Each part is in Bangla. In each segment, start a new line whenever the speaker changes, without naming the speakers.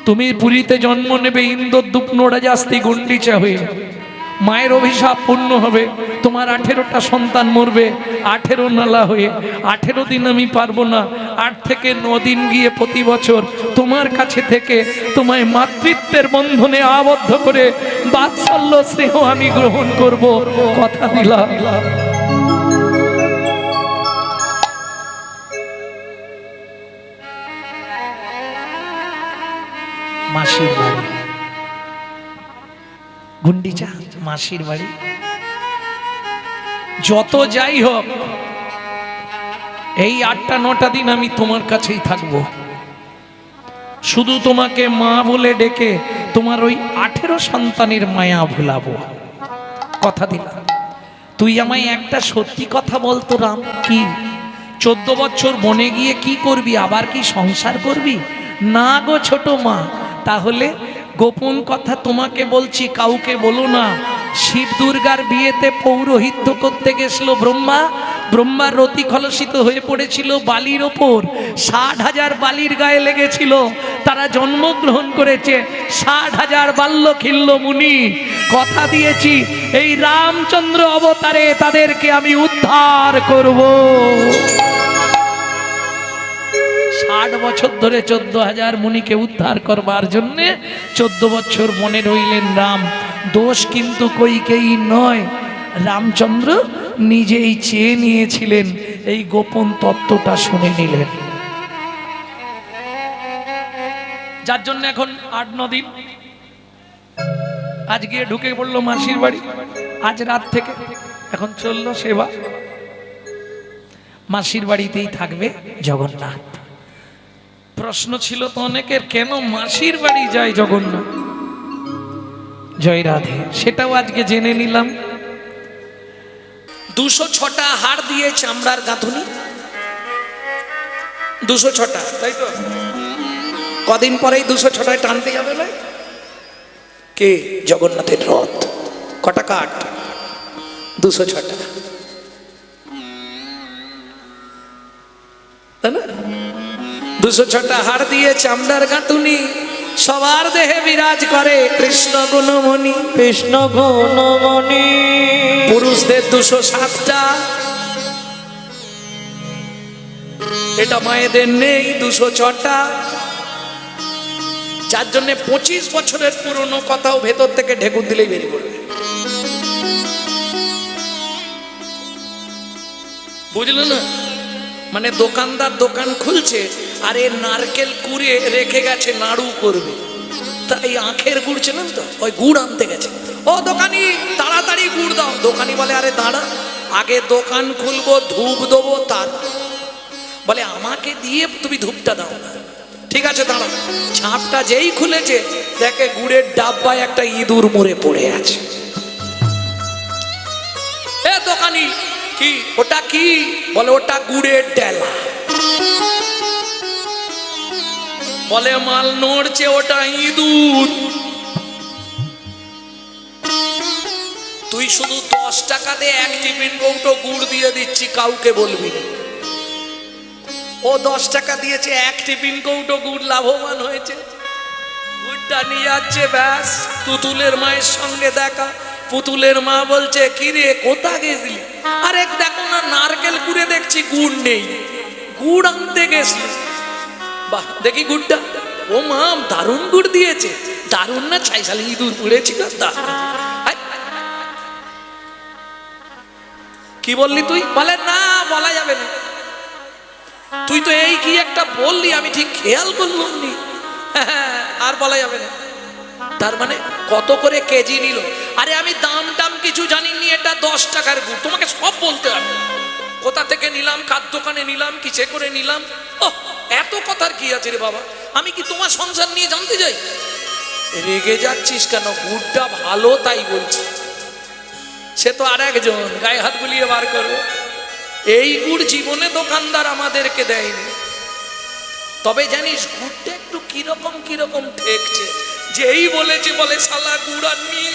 তুমি পুরীতে জন্ম নেবে ইন্দ্রদ্যুপ নোড়াজাস্তি গুন্ডিচা হয়ে, মায়ের অভিশাপ পূর্ণ হবে, তোমার 18টা সন্তান মরবে 18 নালা হয়ে। 18 দিন আমি পারবো না, 8 থেকে 9 দিন গিয়ে প্রতি বছর তোমার কাছে থেকে তোমায় মাতৃত্বের বন্ধনে আবদ্ধ করে বাৎসল্য স্নেহ আমি গ্রহণ করব, কথা দিলাম। মাসির বাড়ি গুন্ডিচা, মাসির বাড়ি। যত যাই হোক এই 8টা-9টা দিন আমি তোমার কাছেই থাকবো, শুধু তোমাকে মা বলে ডেকে তোমার ওই 18 সন্তানের মায়া ভুলাবো, কথা দিলাম। তুই আমায় একটা সত্যি কথা বলতো রাম, কি 14 বছর বনে গিয়ে কি করবি, আবার কি সংসার করবি? না গো ছোট মা, তাহলে গোপন কথা তোমাকে বলছি, কাউকে বলো না। শিব দুর্গার বিয়েতে পৌরোহিত্য করতে গেছিল ব্রহ্মা, ব্রহ্মার রতি কলসিত হয়ে পড়েছিল বালির ওপর, 60,000 বালির গায়ে লেগেছিল, তারা জন্মগ্রহণ করেছে। 60,000 বাল্যখিল্য মুনি, কথা দিয়েছি এই রামচন্দ্র অবতারে তাদেরকে আমি উদ্ধার করব। 60 বছর ধরে 14,000 মুনিকে উদ্ধার করবার জন্যে 14 বছর বনে রইলেন রাম। দোষ কিন্তু কইকেয়ী নয়, রামচন্দ্র নিজেই চেয়ে নিয়েছিলেন, এই গোপন তত্ত্বটা শুনে নিলেন, যার জন্য এখন 8-9 দিন আজ গিয়ে ঢুকে পড়লো মাসির বাড়ি। আজ রাত থেকে এখন চললো সেবা, মাসির বাড়িতেই থাকবে জগন্নাথ। প্রশ্ন ছিল তো অনেকের, কেন মাসির বাড়ি যায় জগন্নাথ? জয় রাধে, সেটাও আজকে জেনে নিলাম। 206টা হাড় দিয়ে চামড়ার গাঁথুনি, 206টা, তাই তো? কদিন পরেই 206টায় টানতে যাবে না কে? জগন্নাথের রথ। কটা কাঠ? 206টা, তাই না? 206টা হাড় দিয়ে চামড়ার গাঁথুনি, সবার দেহে বিরাজ করে কৃষ্ণ গুণমণি, কৃষ্ণ গুণমণি। পুরুষদের 207টা, এটা মায়েদের নেই 206টা, যার জন্য 25 বছরের পুরনো কথাও ভেতর থেকে ঢেকুর দিলেই বেরিয়ে পড়বে, বুঝলো না? মানে দোকানদার দোকান খুলছে আর এ নারকেল কুড়ে রেখে গেছে নাড়ু করবে, তাই আখের গুড় ছিলেন তো, ওই গুড় আনতে গেছে। ও দোকানি তাড়াতাড়ি গুড় দাও। দোকানি বলে আরে দাঁড়া, আগে দোকান খুলবো, ধূপ দেবো, তার বলে আমাকে দিয়ে তুমি ধূপটা দাও না। ঠিক আছে দাঁড়া। ঝাঁপটা যেই খুলেছে দেখে গুড়ের ডাব্বায় একটা ইঁদুর মরে পড়ে আছে। এ দোকানি কি ওটা কি? বলে ওটা গুড়ের ডেলা। বলে মাল নড়ছে, ওটা ইঁদুর। তুই শুধু 10 টাকা দিয়ে 1 টিফিন কৌটো গুড় দিয়ে দিচ্ছি, কাউকে বলবি না। ও 10 টাকা দিয়েছে, 1 টিফিন কৌটো গুড় লাভবান হয়েছে, গুড়টা নিয়ে যাচ্ছে। ব্যাস, পুতুলের মায়ের সঙ্গে দেখা। পুতুলের মা বলছে কি রে কোথা গেছিলি? আরে দেখো না নারকেল কুড়ে দেখছি গুড় নেই, গুড় আনতে গেছিল। বাহ, দেখি গুড়টা। ও মা দারুণ গুড় দিয়েছে। দারুণ না? ছাইশালি ইঁদুর পড়েছিল। কি বললি তুই? বলে না বলা যাবে না। তুই তো এই কি একটা বললি, আমি ঠিক খেয়াল করলাম নি। আর বলা যাবে না। তার মানে কত করে কেজি নিল? আরে আমি দাম টাম কিছু জানিনি, এটা 10 টাকার গুড়, তোমাকে সব বলতে হবে। কোথা থেকে নিলাম, কার দোকানে নিলাম, কিসে করে নিলাম। ও এত কথার কি আছে রে বাবা? আমি কি তোমার সংসার নিয়ে জানতে যাই? রেগে যাচ্ছিস কেন? গুড়টা ভালো তাই বলছি। সে তো আর একজন গায়ে হাত বুলিয়ে বার করবে। এই গুড় জীবনে দোকানদার আমাদেরকে দেয়নি। তবে জানিস গুড়টা একটু কিরকম কিরকম ঠেকছে। যেই বলেছে বলে শালা গুড় আননি,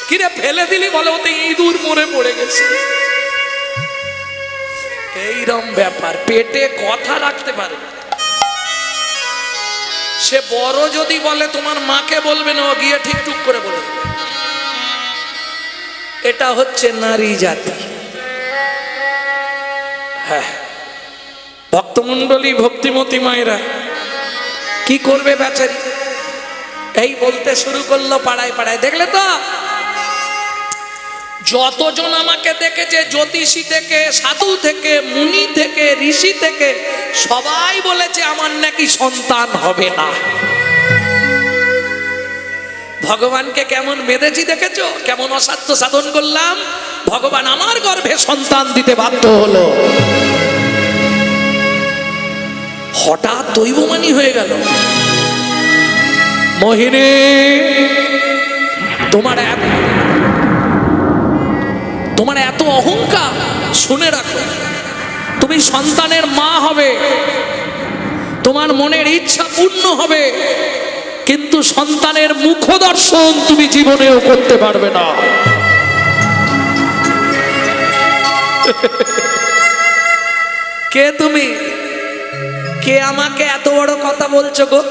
কিরে ফেলে দিলি? বলে ওতে ইঁদুর মরে পড়ে গেছে। এইরকম ব্যাপার, পেটে কথা রাখতে পারে। সে বড় যদি বলে তোমার মাকে বলবে না, ও গিয়ে ঠিক টুক করে বলে দেবে। এটা হচ্ছে নারী জাতি। হ্যাঁ, ভক্তমণ্ডলী, ভক্তিমতী মায়েরা কি করবে বেচারি, এই বলতে শুরু করলো পাড়ায় পাড়ায়। দেখলে তো যতজন আমাকে দেখেছে, জ্যোতিষী থেকে, সাধু থেকে, মুনি থেকে, ঋষি থেকে, সবাই বলেছে আমার নাকি সন্তান হবে না। ভগবানকে কেমন বেঁধেছি দেখেছো, কেমন অসাধ্য সাধন করলাম, ভগবান আমার গর্ভে সন্তান দিতে বাধ্য হলো। হঠাৎ দৈবমানি হয়ে গেল। মোহিনী, তোমার এত অহংকার, শুনে রাখো, তুমি সন্তানের মা হবে, তোমার মনের ইচ্ছা পূর্ণ হবে, কিন্তু সন্তানের মুখ দর্শন তুমি জীবনেও করতে পারবে না। কে তুমি? কে আমাকে এত বড় কথা বলছো গো?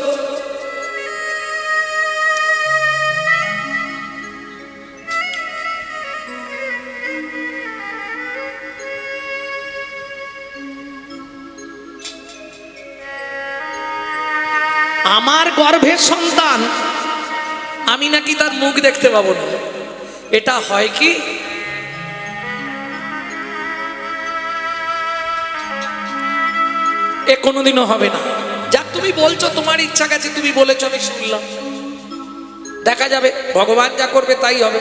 আমার গর্ভের সন্তান, আমি নাকি তার মুখ দেখতে পাবো না? এটা হয় কি? এ কোনোদিনও হবে না। যাক, তুমি বলছো, তোমার ইচ্ছা গেছে, তুমি বলেছো, আমি শুনলাম, দেখা যাবে, ভগবান যা করবে তাই হবে।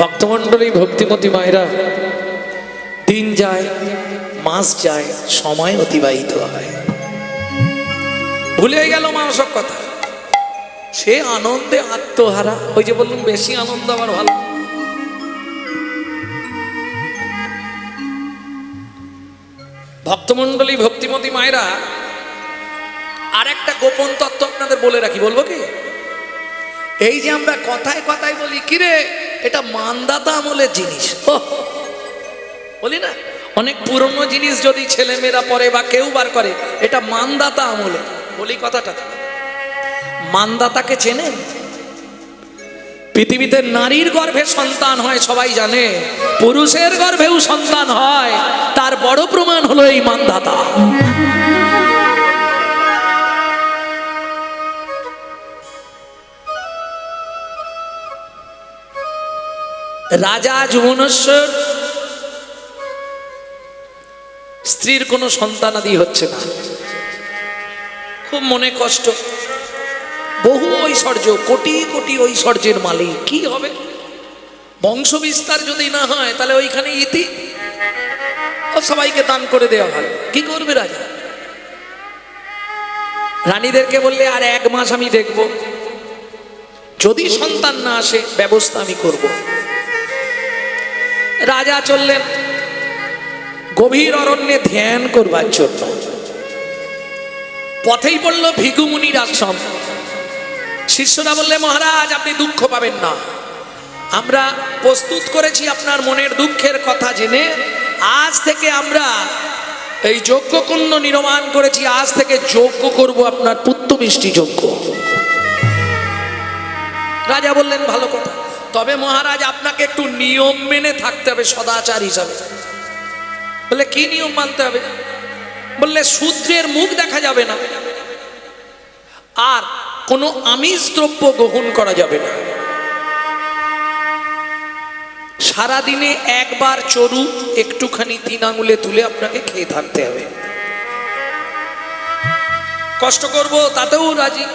ভক্তমণ্ডলী, ভক্তিমতী মায়েরা, দিন যায়, মাস যায়, সময় অতিবাহিত হয়, ভুলে গেল মা সব কথা। সে আনন্দে আত্মহারা। ওই যে বললাম, বেশি আনন্দ আমার ভালো। ভক্তমণ্ডলী, ভক্তিমতী মায়েরা, আর একটা গোপন তত্ত্ব আপনাদের বলে রাখি, বলবো কি? এই যে আমরা কথায় কথায় বলি, কিরে এটা মানদাতা আমলের জিনিস, বলি না, অনেক পুরনো জিনিস যদি ছেলেমেয়েরা পরে বা কেউ বার করে, এটা মানদাতা আমলে, বলি কথাটা। মানদাতাকে চেনেন? পৃথিবীতে নারীর গর্ভে সন্তান হয় সবাই জানে, পুরুষের গর্ভেও সন্তান হয়, তার বড় প্রমাণ হলো এই মানদাতা। রাজা যুবনেশ্বর, স্ত্রীর কোনো সন্তানাদি হচ্ছে না, খুব মনে কষ্ট, বহু ঐশ্বর্য, কোটি কোটি ঐশ্বর্যের মালিক, কি হবে? বংশ বিস্তার যদি না হয়, তাহলে ওইখানে ইতি, সবাইকে দান করে দেওয়া ভালো। কি করবে রাজা? রানীদেরকে বললে, আর 1 মাস আমি দেখব, যদি সন্তান না আসে ব্যবস্থা আমি করব। রাজা চললেন গভীর অরণ্যে ধ্যান করবার জন্য। পথেই পড়ল ভিগুমুনির আশ্রম। শিষ্যরা বললে, মহারাজ আপনি দুঃখ পাবেন না, আমরা প্রস্তুত করেছি আপনার মনের দুঃখের কথা জেনে, আজ থেকে আমরা এই যজ্ঞকুণ্ড নির্মাণ করেছি, আজ থেকে যজ্ঞ করব, আপনার পুত্র মিষ্টি যজ্ঞ। রাজা বললেন, ভালো কথা, তবে মহারাজ আপনাকে একটু নিয়ম মেনে থাকতে হবে সদাচার হিসাবে। বলে, কি নিয়ম মানতে হবে? বললে, শূদ্রের মুখ দেখা যাবে না, আর কোনো আমিষ দ্রব্য গ্রহণ করা যাবে না, সারাদিনে একবার চরু একটুখানি 3 আঙুলে তুলে আপনাকে খেয়ে থাকতে হবে। কষ্ট করব তাতেও রাজি।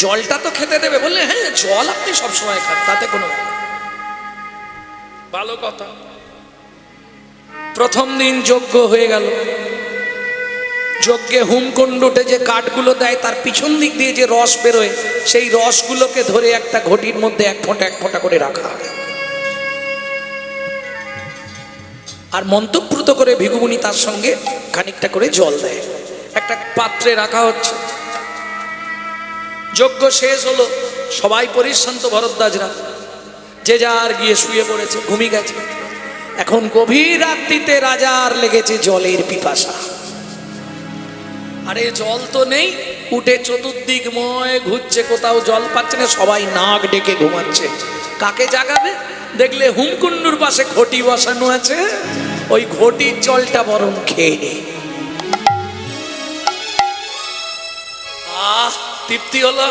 জলটা তো খেতে দেবে? বললে, হ্যাঁ জল আপনি সবসময় খান, তাতে কোনো ভালো কথা। প্রথম দিন যজ্ঞ হয়ে গেল। যজ্ঞে হোমকুণ্ডতে যে কাঠগুলো দেয়, তার পিছন দিক দিয়ে যে রস বেরোয়, সেই রসগুলোকে ধরে একটা ঘটির মধ্যে 1 ফোঁটা 1 ফোঁটা করে রাখা হয়। আর মন্ত্রপ্রুত করে ভিগুমুনি তার সঙ্গে খানিকটা করে জল দেয়, একটা পাত্রে রাখা হচ্ছে। যজ্ঞ শেষ হলো, সবাই পরিশ্রান্ত, ভরদ্বাজরা যে যার গিয়ে শুয়ে পড়েছে, ঘুমিয়ে গেছে। এখন গভীর রাত্রিতে রাজার লেগেছে জলের পিপাসা। আরে জল তো নেই, উঠে চতুর্দিকময় ঘুরছে, কোথাও জল পাচ্ছে না, সবাই নাক ডেকে ঘুমাচ্ছে। কাকে জাগাবে? দেখলে হুমকুন্ডুর পাশে ঘটি বসানো আছে, ওই ঘটির জলটা বরং খেয়ে নে। আহ, তৃপ্তি হলো।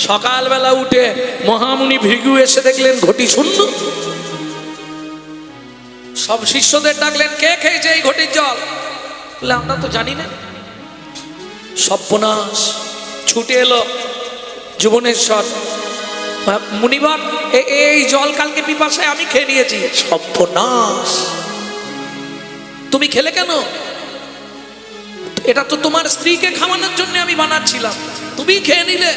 সকালবেলা উঠে মহামুনি ভৃগু এসে দেখলেন ঘটি শূন্য। সব শিষ্যদের ডাকলেন, কে খেয়েছে এই ঘটির জল? বলে, আমরা তো জানি না। সর্বনাশ! ছুটে এলো যুবনেশ্বর, মুনিবর এই জল কালকে পিপাসায় আমি খেয়ে নিয়েছি। সর্বনাশ! তুমি খেলে কেন? এটা তো তোমার স্ত্রীকে খাওয়ানোর জন্য আমি বানাচ্ছিলাম, তুমি খেয়ে নিলে।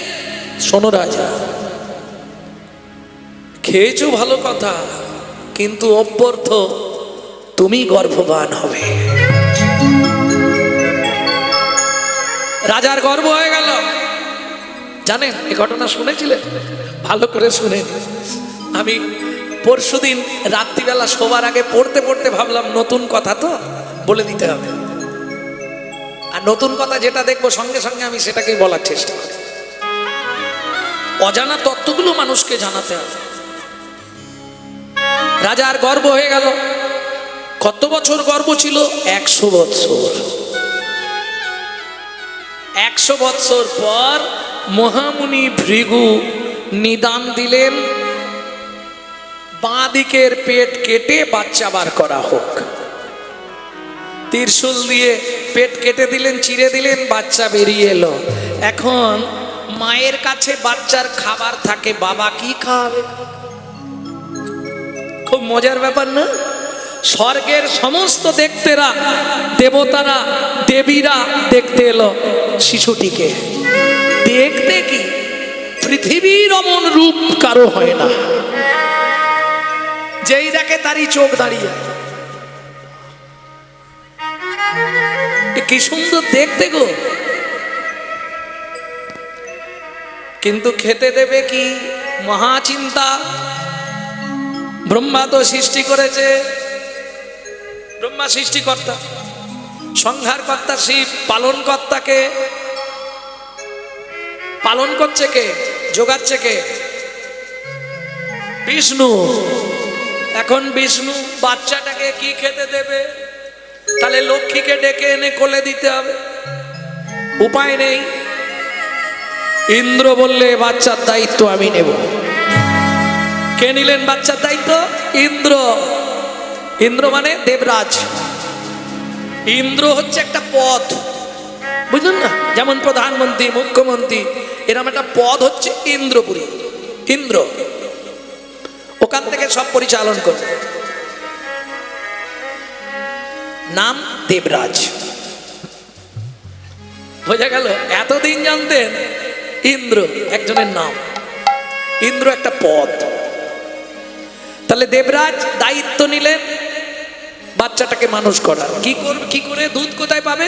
শোনো রাজা, খেয়েছো ভালো কথা, কিন্তু অব্যর্থ তুমি গর্ভবান হবে। রাজার গর্ব হয়ে গেল। জানেন এই ঘটনা শুনেছিলেন? ভালো করে শুনেন। আমি পরশুদিন রাত্রিবেলা শোবার আগে পড়তে পড়তে ভাবলাম নতুন কথা তো বলে দিতে হবে, আর নতুন কথা যেটা দেখবো সঙ্গে সঙ্গে আমি সেটাকেই বলার চেষ্টা করি। অজানা তত্ত্বগুলো মানুষকে জানাতে হবে। রাজার গর্ব হয়ে গেল। কত বছর গর্ব ছিল? 100 বছর। 100 বছর পর মহামুনি ভৃগু নিদান দিলেন, বাঁ দিকের পেট কেটে বাচ্চা বার করা হোক। ত্রিশূল দিয়ে পেট কেটে দিলেন, চিরে দিলেন, বাচ্চা বেরিয়ে এলো। এখন মায়ের কাছে বাচ্চার খাবার থাকে, বাবা কি খাবে? খুব মজার ব্যাপার না? স্বর্গের সমস্ত দেখতেরা, দেবতারা, দেবীরা দেখতে এলো শিশুটিকে। দেখতে কি পৃথিবীর অমন রূপ কারো হয় না, যেই দেখে তারই চোখ দাঁড়িয়ে। কি সুন্দর দেখতে গো! কিন্তু খেতে দেবে কি? মহা চিন্তা। ব্রহ্মা তো সৃষ্টি করেছে, ব্রহ্মা সৃষ্টিকর্তা, সংহারকর্তা শিব, পালন কর্তাকে পালন করছে কে? যোগাচ্ছে কে? বিষ্ণু। এখন বিষ্ণু বাচ্চাটাকে কি খেতে দেবে? তাহলে লক্ষ্মীকে ডেকে এনে কোলে দিতে হবে, উপায় নেই। ইন্দ্র বললে বাচ্চার দায়িত্ব আমি নেব। কে নিলেন বাচ্চার দায়িত্ব? ইন্দ্র। ইন্দ্র মানে দেবরাজ। ইন্দ্র হচ্ছে একটা পদ, বুঝলেন না? যেমন প্রধানমন্ত্রী, মুখ্যমন্ত্রী, এরকম একটা পদ হচ্ছে ইন্দ্রপুরী। ইন্দ্র ওখান থেকে সব পরিচালন করে। নাম দেবরাজ। বোঝা গেল? এতদিন জানতেন ইন্দ্র একজনের নাম, ইন্দ্র একটা পদ। তাহলে দেবরাজ দায়িত্ব নিলেন বাচ্চাটাকে মানুষ করার। কি করে? দুধ কোথায় পাবে?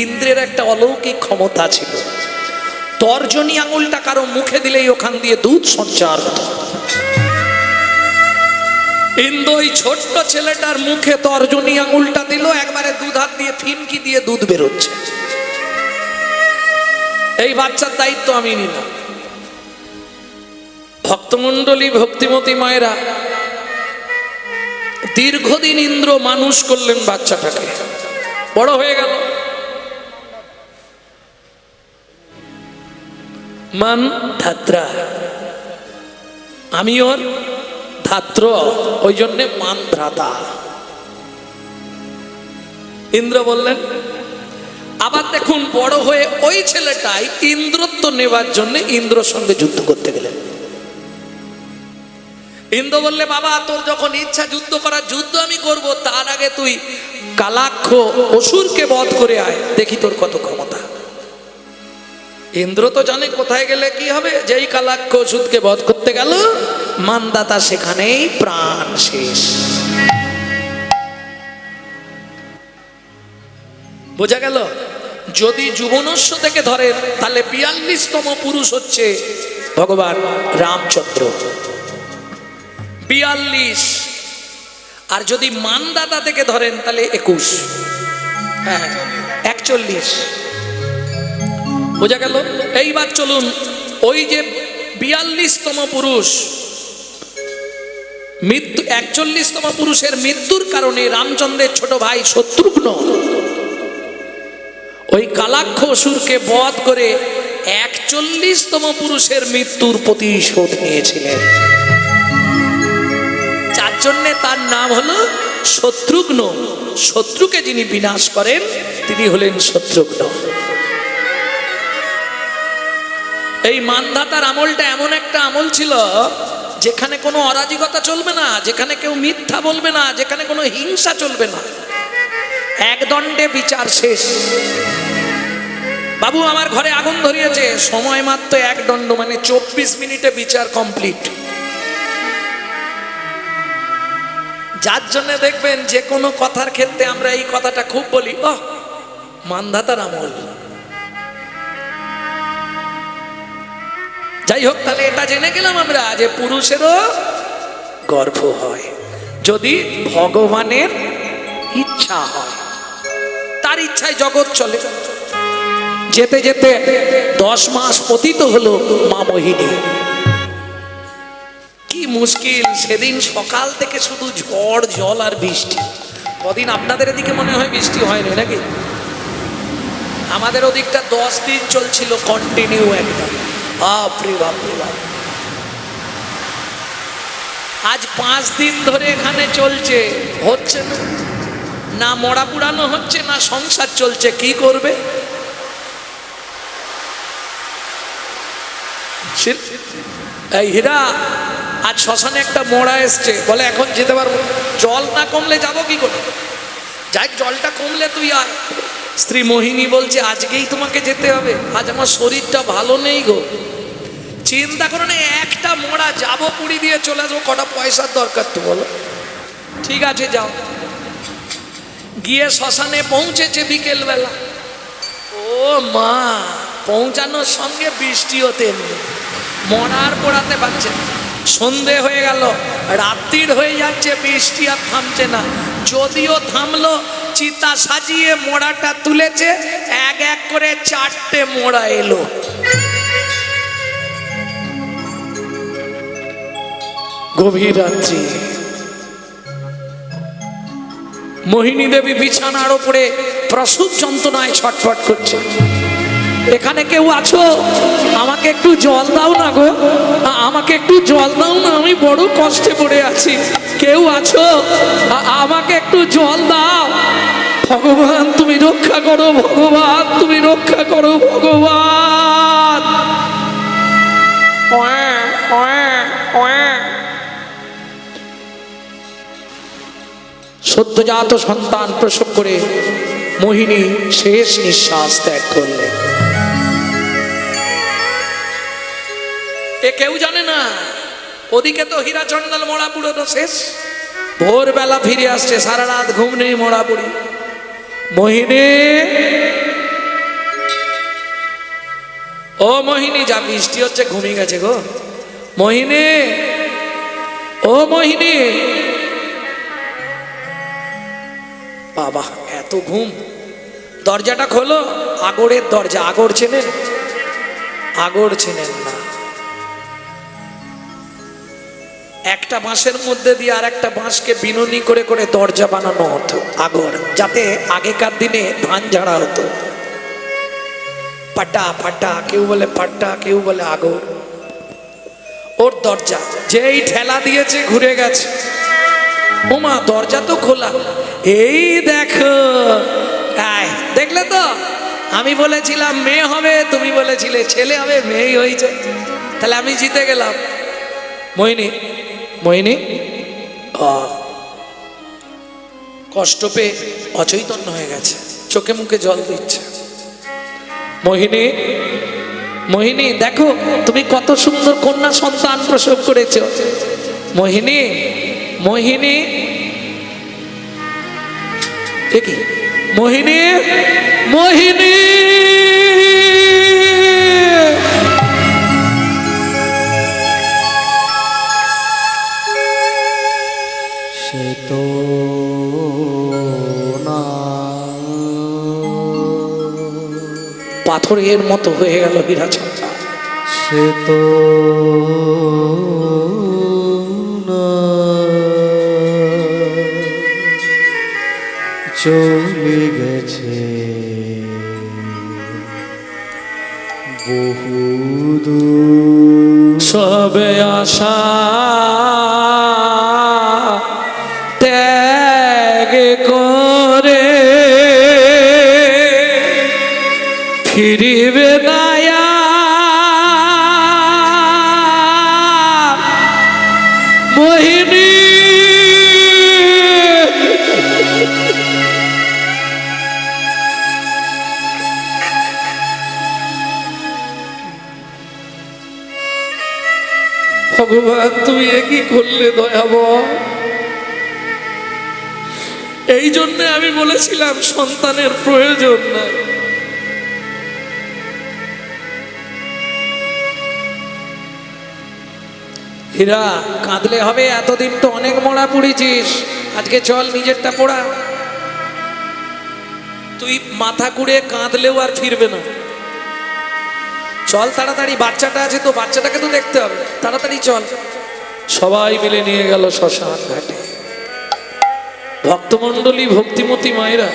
ইন্দ্রের একটা অলৌকিক ক্ষমতা ছিল, তর্জনী আঙুলটা কারো মুখে দিলেই ওখান দিয়ে দুধ সঞ্চার হতো। ইন্দ্র ওই ছোট্ট ছেলেটার মুখে তর্জনী আঙুলটা দিল, একবারে দুধ হাত দিয়ে ফিনকি দিয়ে দুধ বেরোচ্ছে। এই বাচ্চার দায়িত্ব আমি নিলাম। ভক্তমণ্ডলী, ভক্তিমতী মায়েরা, দীর্ঘদিন ইন্দ্র মানুষ করলেন বাচ্চাটাকে, বড় হয়ে গেল। মান ধাত্রা, আমি ওর ধাত্র, ওই জন্যে মান ভ্রাতা। ইন্দ্র বললেন। আবার দেখুন, বড় হয়ে ওই ছেলেটাই ইন্দ্রত্ব নেবার জন্য ইন্দ্রর সঙ্গে যুদ্ধ করতে গেলেন। ইন্দ্র বললে, বাবা তোর যখন ইচ্ছা যুদ্ধ করার, যুদ্ধ আমি করব, তার আগে তুই কালাক্ষ অসুরকে বধ করে আয়, দেখি তোর কত ক্ষমতা। ইন্দ্র তো জানে কোথায় গেলে কি হবে। যেই কালাক্ষ অসুরকে বধ করতে গেল, মানদাতা সেখানেই প্রাণ শেষ। বোঝা গেল? যদি যুবনস্য থেকে ধরেন তাহলে 42তম পুরুষ হচ্ছে ভগবান রামচন্দ্র। 42। আর যদি মানদাতা থেকে ধরেন তাহলে 21, হ্যাঁ 41, বোঝা গেল। এইবার চলুন, ওই যে 42তম পুরুষ মৃত্যু, 41তম পুরুষের মৃত্যুর কারণে রামচন্দ্রের ছোট ভাই শত্রুঘ্ন ওই কালাক্ষ অসুরকে বধ করে 41তম পুরুষের মৃত্যুর প্রতিশোধ নিয়েছিলেন। যার জন্যে তার নাম হলো শত্রুঘ্ন। শত্রুকে যিনি বিনাশ করেন তিনি হলেন শত্রুঘ্ন। এই মানধাতার আমলটা এমন একটা আমল ছিল যেখানে কোনো অরাজকতা চলবে না, যেখানে কেউ মিথ্যা বলবে না, যেখানে কোনো হিংসা চলবে না, এক দণ্ডে বিচার শেষ। বাবু আমার ঘরে আগুন ধরিয়েছে, সময় মাত্র এক দণ্ড, মানে 24 মিনিটে বিচার কমপ্লিট। যার জন্য দেখবেন যে কোনো কথার ক্ষেত্রে আমরা এই কথাটা খুব বলি, ও মানধাতার আমল। যাই হোক, তাহলে এটা জেনে গেলাম আমরা যে পুরুষেরও গর্ভ হয় যদি ভগবানের ইচ্ছা হয়, তার ইচ্ছায় জগৎ চলে। যেতে যেতে 10 মাস পতিত হলো মা মোহিনী। কি মুশকিল, সেদিন সকাল থেকে শুধু ঝড় জল আর বৃষ্টি। কদিন আপনাদের এদিকে মনে হয় বৃষ্টি হয়নি নাকি? আমাদের ওদিকটা 10 দিন চলছিল কন্টিনিউ একদম, বাপরে বাপরে বাপ। আজ 5 দিন ধরে এখানে চলছে, হচ্ছে না, না মরা পুরানো হচ্ছে, না সংসার চলছে। কি করবে? এই হীরা, আজ শ্মশানে একটা মরা এসছে, বলে এখন যেতে পারবো, জল না কমলে যাবো কি করে? যাই জলটা কমলে তুই আয়। স্ত্রী মোহিনী বলছে আজকেই তোমাকে যেতে হবে, আজ আমার শরীরটা ভালো নেই গো। চিন্তা করো না, একটা মরা যাবো, পুড়ি দিয়ে চলে আসবো, কটা পয়সার দরকার তো বলো। ঠিক আছে যাও। গিয়ে শ্মশানে পৌঁছেছে বিকেল বেলা। ও মা, পৌঁছানোর সঙ্গে বৃষ্টিও তেমনি, মরার পোড়াতে পারছে না। সন্ধে হয়ে গেল, রাত্রির হয়ে যাচ্ছে, বৃষ্টি আর থামছে না। যদিও থামলো, চিতা সাজিয়ে মোড়াটা তুলেছে, এক এক করে 4টে মোড়া এলো। গভীর রাত্রি, মোহিনী দেবী বিছানার উপরে প্রসব যন্ত্রণায় ছটফট করছে। এখানে কেউ আছো? আমাকে একটু জল দাও না গো, আমাকে একটু জল দাও না, আমি বড় কষ্টে পড়ে আছি। কেউ আছো? আমাকে একটু জল দাও। ভগবান তুমি রক্ষা করো, ভগবান তুমি রক্ষা করো, ভগবান। সদ্যজাত সন্তান প্রসব করে মোহিনী শেষ নিঃশ্বাস ত্যাগ করলেন। এ কেউ জানে না, ওদিকে তো হীরাচন্ডাল মরা পুরো শেষ। ভোরবেলা ফিরে আসছে, সারা রাত ঘুম নেই, মরা পুরি। মোহিনী, ও মোহিনী, যা বৃষ্টি হচ্ছে, ঘুমিয়ে গেছে গো। মোহিনী, ও মোহিনী। বাবা এত ঘুম, দরজাটা খোলো। আগরের দরজা, আগর চেনেন? আগর চেনেন না? একটা বাঁশের মধ্যে দিয়ে আর একটা বাঁশকে বিনুনি করে করে দরজা বানানো হতো, আগর, যাতে আগেকার দিনে ধান ঝাড়া হতো। পাটা পাটা, কেউ বলে পাটা, কেউ বলে আগর। ওর দরজা যেই ঠেলা দিয়েছে ঘুরে গেছে। ওমা, দরজা তো খোলা। এই দেখো, দেখলে তো, আমি বলেছিলাম মেয়ে হবে, তুমি বলেছিলে ছেলে হবে, মেয়েই হয়েছে। তাহলে আমি জিতে গেলাম। মোহিনী, মোহিনী কষ্ট পেয়ে অচৈতন্য হয়ে গেছে, চোখে মুখে জল দিচ্ছে। মোহিনী, মোহিনী দেখো, তুমি কত সুন্দর কন্যা সন্তান প্রসব করেছ। মোহিনী, মোহিনী, দেখি মোহিনী, মোহিনী। সে তো পাথরের মতো হয়ে গেল হীরা ছাড়া।
সে তো না চলে গেছে বহুদূর।
সবে আশা ত্যাগ করে ফিরিবে না মোহিনী। ভগবান তুমি একই করলে দয়াবহ। এই জন্য আমি বলেছিলাম সন্তানের প্রয়োজন নাই। হীরা কাঁদলে হবে? এতদিন তো অনেক মোড়া পুড়েছিস, আজকে চল নিজেরটা পোড়া। তুই মাথা কুড়ে কাঁদলেও আর ফিরবে না। চল তাড়াতাড়ি, বাচ্চাটা আছে তো, বাচ্চাটাকে তো দেখতে হবে, তাড়াতাড়ি চল। সবাই মিলে নিয়ে গেল শ্মশান ঘাটে। ভক্তমণ্ডলী, ভক্তিমতী মায়েরা,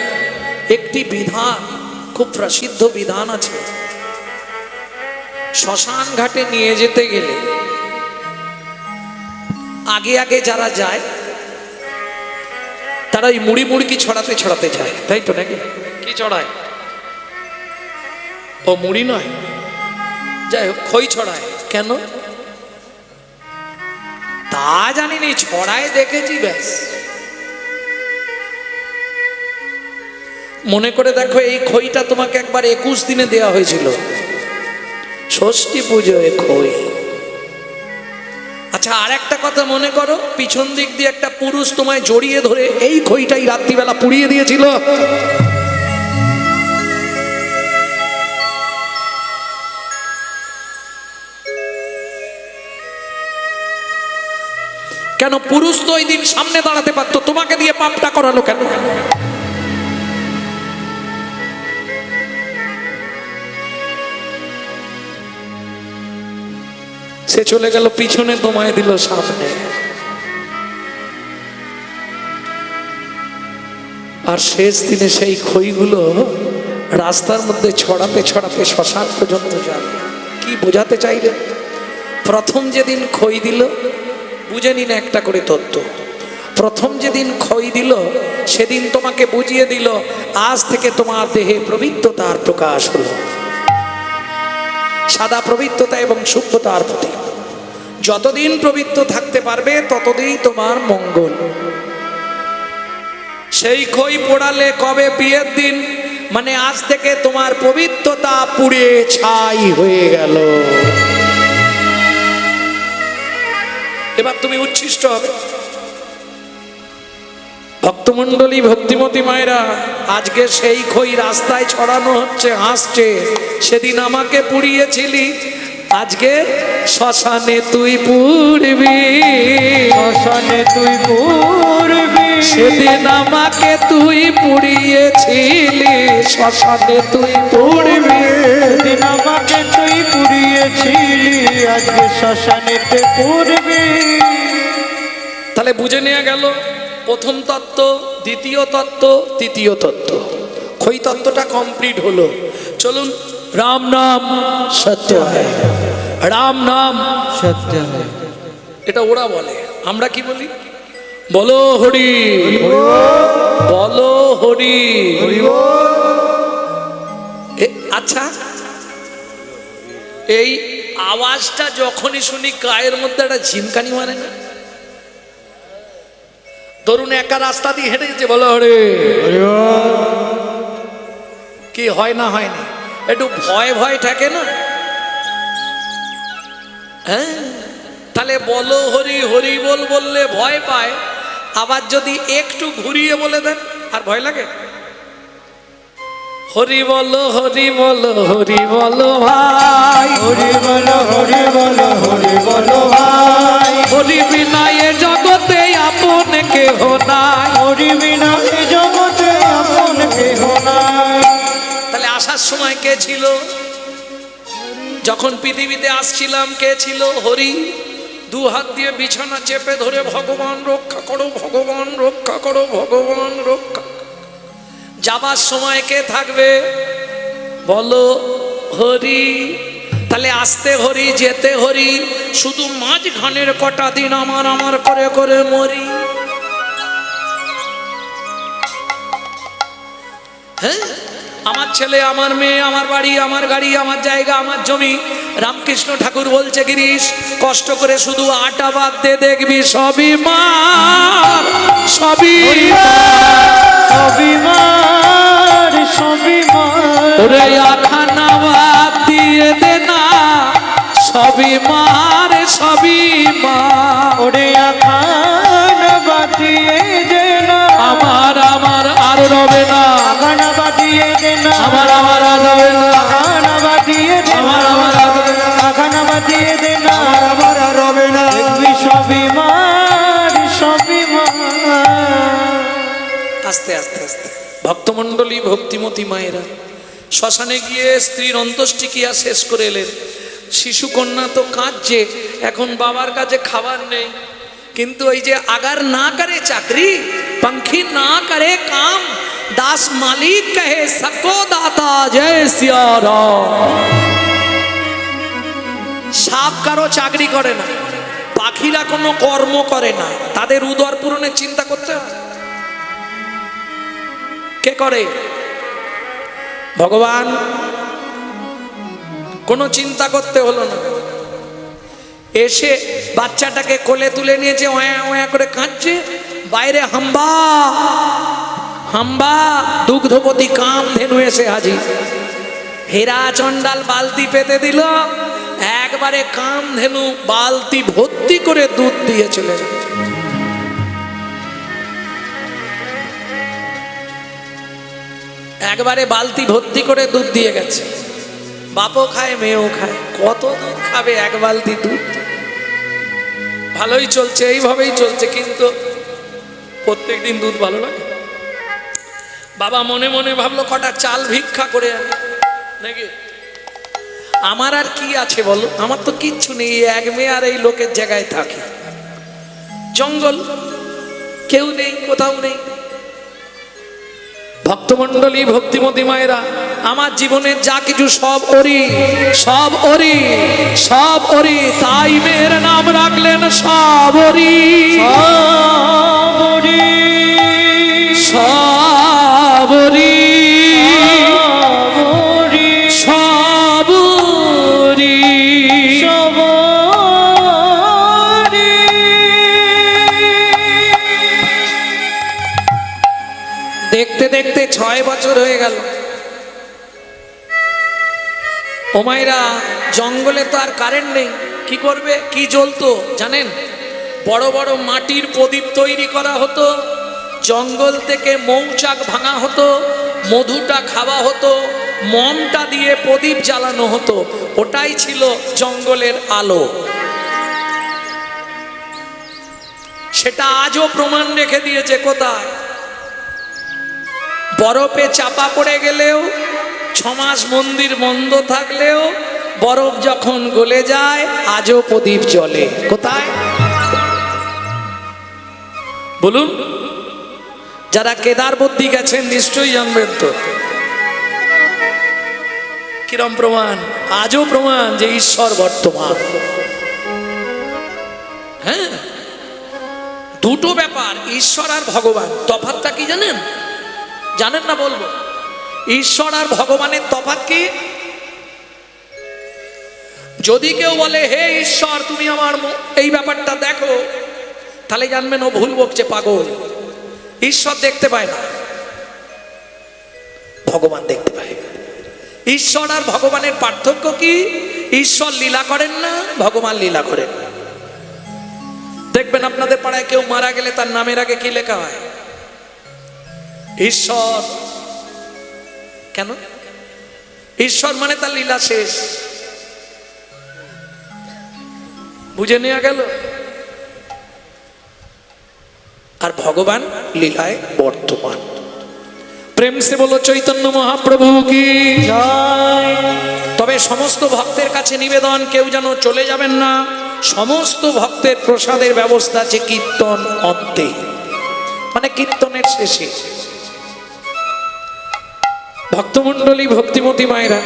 একটি বিধান, খুব প্রসিদ্ধ বিধান আছে। শ্মশান ঘাটে নিয়ে যেতে গেলে আগে আগে যারা যায় তারা ওই মুড়ি মুড়কি ছড়াতে ছড়াতে যায়, তাই তো নাকি? কি চড়ায়? ও মুড়ি নয়, যাই হোক খই ছড়ায়। কেন তা জানিনি, ছড়ায় দেখেছি ব্যাস। মনে করে দেখো, এই খইটা তোমাকে একবার 21 দিনে দেওয়া হয়েছিল, ষষ্ঠী পুজোয় খই। আচ্ছা, আর একটা কথা মনে করো, পিছন দিক দিয়ে একটা পুরুষ তোমায় জড়িয়ে ধরে এই খইটাই রাত্রিবেলা পুড়িয়ে দিয়েছিল। কেন? পুরুষ তো ওই দিন সামনে দাঁড়াতে পারতো, তোমাকে দিয়ে পাপটা করালো কেন? সে চলে গেল পিছনে, তোমায় দিল সামনে। আর শেষ দিনে সেই খইগুলো রাস্তার মধ্যে ছড়াতে ছড়াতে শ্মশান পর্যন্ত যাবে। কি বোঝাতে চাইলেন? প্রথম যেদিন খই দিল, বুঝে নিন একটা করে তত্ত্ব। প্রথম যেদিন খই দিল সেদিন তোমাকে বুঝিয়ে দিল আজ থেকে তোমার দেহে পবিত্রতার প্রকাশ হলো। সাদা পবিত্রতা এবং শুদ্ধতার প্রতীক। যতদিন পবিত্র থাকতে পারবে ততদিন তোমার মঙ্গল। সেই খই পোড়ালে কবে? বিয়ের দিন, মানে আজ থেকে তোমার পবিত্রতা পুড়ে ছাই হয়ে গেল। এবার তুমি উচ্ছিষ্ট হবে। ভক্তমণ্ডলী, ভক্তিমতী মায়েরা, আজকে সেই খই রাস্তায় ছড়ানো হচ্ছে, হাসছে। সেদিন আমাকে পুড়িয়েছিলি, আজকে শ্মশানে তুই পুড়বি,
শ্মশানে তুই পুড়বি।
সেদিন আমাকে তুই পুড়িয়েছিলি, শ্মশানে তুই পুড়বি।
সেদিন আমাকে তুই পুড়িয়েছিলি, আজকে শ্মশানেতে পুড়বি।
তাহলে বুঝে নেওয়া গেল প্রথম তত্ত্ব, দ্বিতীয় তত্ত্ব, তৃতীয় তত্ত্ব। খই তত্ত্বটা কমপ্লিট হলো। চলুন, রাম নাম সত্য হয়, রাম নাম
সত্য হয়,
এটা ওরা বলে। আমরা কি বলি? বলো হরি, বলো হরি। আচ্ছা, এই আওয়াজটা যখনই শুনি গায়ের মধ্যে একটা ঝিমকানি মানে না? ধরুন একা রাস্তা দিয়ে হেঁটে গেছে, বলো হরে, কি হয় না? হয় না? একটু ভয় ভয় থাকে না? হ্যাঁ, তাহলে বলো হরি, হরি বল বললে ভয় পায়। আবার যদি একটু ঘুরিয়ে বলে দেন আর ভয় লাগে? হরি বলো, হরি বলো, হরি বলো ভাই,
হরি বলো, হরি বলো, হরি বলো ভাই।
হরি বিনা এ জগতে আপন কেহ নাই,
হরি বিনা এ জগতে আপন কেহ নাই।
তাহলে আসার সময় কে ছিল? যখন পৃথিবীতে আসছিলাম কে ছিল? হরি। দু হাত দিয়ে বিছানা চেপে ধরে ভগবান রক্ষা করো, ভগবান রক্ষা করো, ভগবান রক্ষা। যাবার সময় কে থাকবে? বলো হরি। তাহলে আসতে হরি, যেতে হরি, শুধু মাঝখানের কটা দিন আমার আমার করে করে মরি। হ্যাঁ, আমার ছেলে, আমার মেয়ে, আমার বাড়ি, আমার গাড়ি, আমার জায়গা, আমার জমি। রামকৃষ্ণ ঠাকুর বলছে, গিরিশ কষ্ট করে শুধু আটা বাদ দে, দেখবি সবই মার, সবই
সবই মার, সবই মার।
ওরে আখানা বাদ দিয়ে দে না, সবই মার, সবই মার।
ওরে আখান বাদিয়ে দে না,
আমার আমার আর রবে না,
আখান বাদিয়ে দে না,
আমার আমার আর রবে না,
আখান বাদিয়ে দে না,
আমার আমার আর রবে না,
আখান বাদিয়ে দে না, আমার আর রবে না। দেখবি সবই মার, সবই মার।
আস্তে আস্তে আস্তে ভক্তমণ্ডলী, ভক্তিমতী মায়েরা শ্মশানে গিয়ে স্ত্রীর অন্ত্যেষ্টিক্রিয়া শেষ করে এলেন। শিশু কন্যা তো কাঁদছে, এখন বাবার কাছে খাবার নেই। কিন্তু ওই যে আগার না করে চাকরি, पंखी ना करे काम, दास मालिक कहे सको दाता जय सिया राम। সাপ কারো চাকরি করে না, পাখিরা কোনো কর্ম করে না, তাদের উদর পূরণের চিন্তা করতে হয়। কে করে? ভগবান। কোনো চিন্তা করতে হলো না, এসে বাচ্চাটাকে কোলে তুলে নিয়েছে, ওয়া ওয়া করে কাঁদছে। বাইরে হাম্বা হাম্বা দুগ্ধপতি কামধেনু এসে হাজির। হীরা চন্ডাল বালতি পেতে দিল, একবারে কামধেনু বালতি ভর্তি করে দুধ দিয়ে চলে যাচ্ছে। একবারে বালতি ভর্তি করে দুধ দিয়ে গেছে। বাপও খায়, মেয়েও খায়। কত দুধ খাবে এক বালতি দুধ? ভালোই চলছে, এইভাবেই চলছে, কিন্তু প্রত্যেকদিন দুধ ভালো লাগে। বাবা মনে মনে ভাবলো কটা চাল ভিক্ষা করে আনে নাকি। আমার আর কি আছে বলো, আমার তো কিচ্ছু নেই, এক মেয়ে আর এই লোকের জায়গায় থাকে। জঙ্গল, কেউ নেই, কোথাও নেই। ভক্তমণ্ডলী, ভক্তিমতী মায়েরা, আমার জীবনের যা কিছু সব ওরি, সব ওরি, সব ওরি। তাই মেয়ের নাম রাখলেন সবরি,
সবরি,
সবরি,
সবরি,
সবরি,
সবরি।
দেখতে দেখতে 6 বছর হয়ে গেল। ও মায়েরা, জঙ্গলে তো আর কারেন্ট নেই, কি করবে? কি জ্বলতো জানেন? বড় বড় মাটির প্রদীপ তৈরি করা হতো, জঙ্গল থেকে মৌচাক ভাঙা হতো, মধুটা খাওয়া হতো, মমটা দিয়ে প্রদীপ জ্বালানো হতো। ওটাই ছিল জঙ্গলের আলো। সেটা আজও প্রমাণ রেখে দিয়েছে। কোথায়? বরফে চাপা পড়ে গেলেও, 6 মাস মন্দির বন্ধ থাকলেও, বরফ যখন গলে যায় আজও প্রদীপ জ্বলে। কোথায় বলুন? যারা কেদারবদ্দি গেছেন নিশ্চয়ই জানবেন তো। কিরম প্রমাণ? আজও প্রমাণ যে ঈশ্বর বর্তমান। হ্যাঁ, দুটো ব্যাপার, ঈশ্বর আর ভগবান। তফাৎটা কি জানেন? জানেন না? বলবো। ঈশ্বর আর ভগবানের তফাৎ কি? যদি কেউ বলে হে ঈশ্বর তুমি আমার এই ব্যাপারটা দেখো, তাহলে জানবেন ও ভুল বকছে, পাগল। ঈশ্বর দেখতে পায় না, ভগবান দেখতে পায়। ঈশ্বর আর ভগবানের পার্থক্য কি? ঈশ্বর লীলা করেন না, ভগবান লীলা করেন। দেখবেন আপনাদের পাড়ায় কেউ মারা গেলে তার নামের আগে কি লেখা হয়? ঈশ্বর। কেন? ঈশ্বর মানে তার লীলা শেষ। বুঝে নেওয়া গেল? আর ভগবান লীলায় বর্তমান। প্রেম সে বলো চৈতন্য মহাপ্রভু কি
জয়।
তবে সমস্ত ভক্তের কাছে নিবেদন, কেউ যেন চলে যাবেন না। সমস্ত ভক্তের প্রসাদের ব্যবস্থা আছে কীর্তন অন্তে, মানে কীর্তনের শেষে। ভক্তমণ্ডলী, ভক্তিমতী মায়েরা,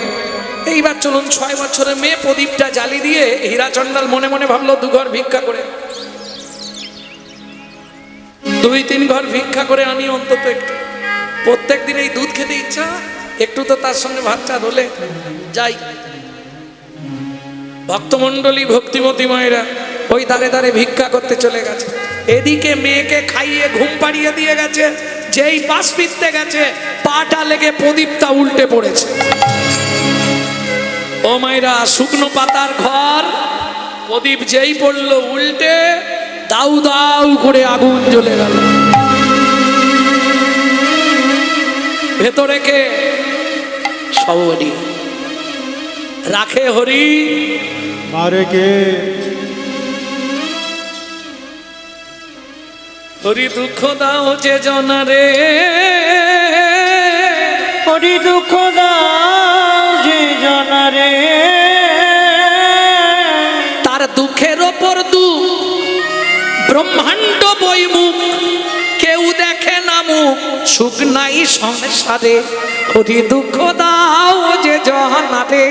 এইবার চলুন 6 বছরের মেয়ে প্রদীপটা জ্বালি দিয়ে হীরা চণ্ডাল মনে মনে ভাবলো 2 ঘর ভিক্ষা করে, 2-3 ঘর ভিক্ষা করে আনি অন্তত একটু। প্রত্যেক দিন এই দুধ খেতে ইচ্ছা, একটু তো তার সঙ্গে ভাত চাঁদ হলে যাই। ভক্তমণ্ডলী, ভক্তিমতী মায়েরা ওই দাঁড়ে দাঁড়ে ভিক্ষা করতে চলে গেছে। এদিকে মেয়েকে খাইয়ে ঘুম পাড়িয়ে দিয়ে গেছে, যেই পাশ ফিরতে গেছে পাটা লেগে প্রদীপটা উল্টে পড়েছে। ও মায়েরা, শুকনো পাতার ঘর, প্রদীপ যেই পড়লো উল্টে, দাউ দাউ করে আগুন জ্বলে গেল। ভেতরে কে? সবরি রাখে হরি,
মারে কে?
হরি দুঃখ দাও যে জনারে,
হরি দুঃখ দাও যে জনারে,
তার দুঃখের ওপর দুঃখ, ব্রহ্মাণ্ড বইমুখ, কেউ দেখে না মুখ, সুখ নাই সংসারে, হরি দুঃখ দাও যে জনারে।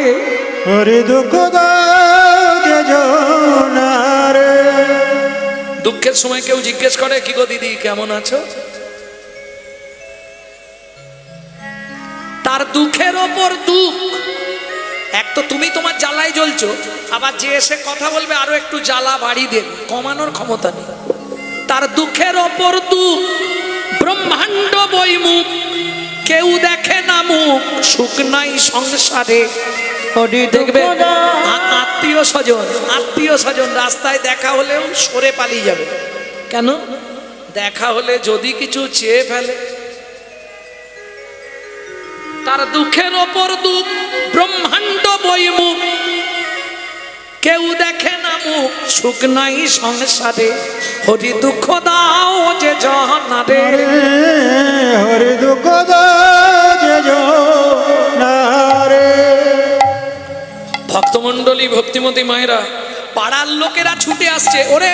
হরি দুঃখ দাও যে জনারে।
দুঃখের সময় কেউ জিজ্ঞেস করে, কি গো দিদি কেমন আছো? তার দুঃখের ওপর দুঃখ। এক তো তুমি তোমার জ্বালায় জ্বলছো, আবার যে এসে কথা বলবে আরো একটু জ্বালা বাড়ি দেবে, কমানোর ক্ষমতা নেই। তার দুঃখের ওপর দুঃখ, ব্রহ্মাণ্ড বইমুখ, কেউ দেখে না মুখ, সুখ নাই সংসারে। দেখবে আত্মীয় স্বজন রাস্তায় দেখা হলেও সরে পালিয়ে যাবে। কেন? দেখা হলে যদি কিছু চেয়ে ফেলে। তার দুঃখের ওপর দুঃখ, ব্রহ্মাণ্ড বইমুখ, কেউ দেখে না মুখ, সুখ নাই সংসারে, হরি দুঃখ দাও যে জনারে।
হরি দুঃখ দাও যে জনারে।
ভক্তমণ্ডলী, ভক্তিমতী মায়েরা, পাড়ার লোকেরা ছুটে আসছে, ওরে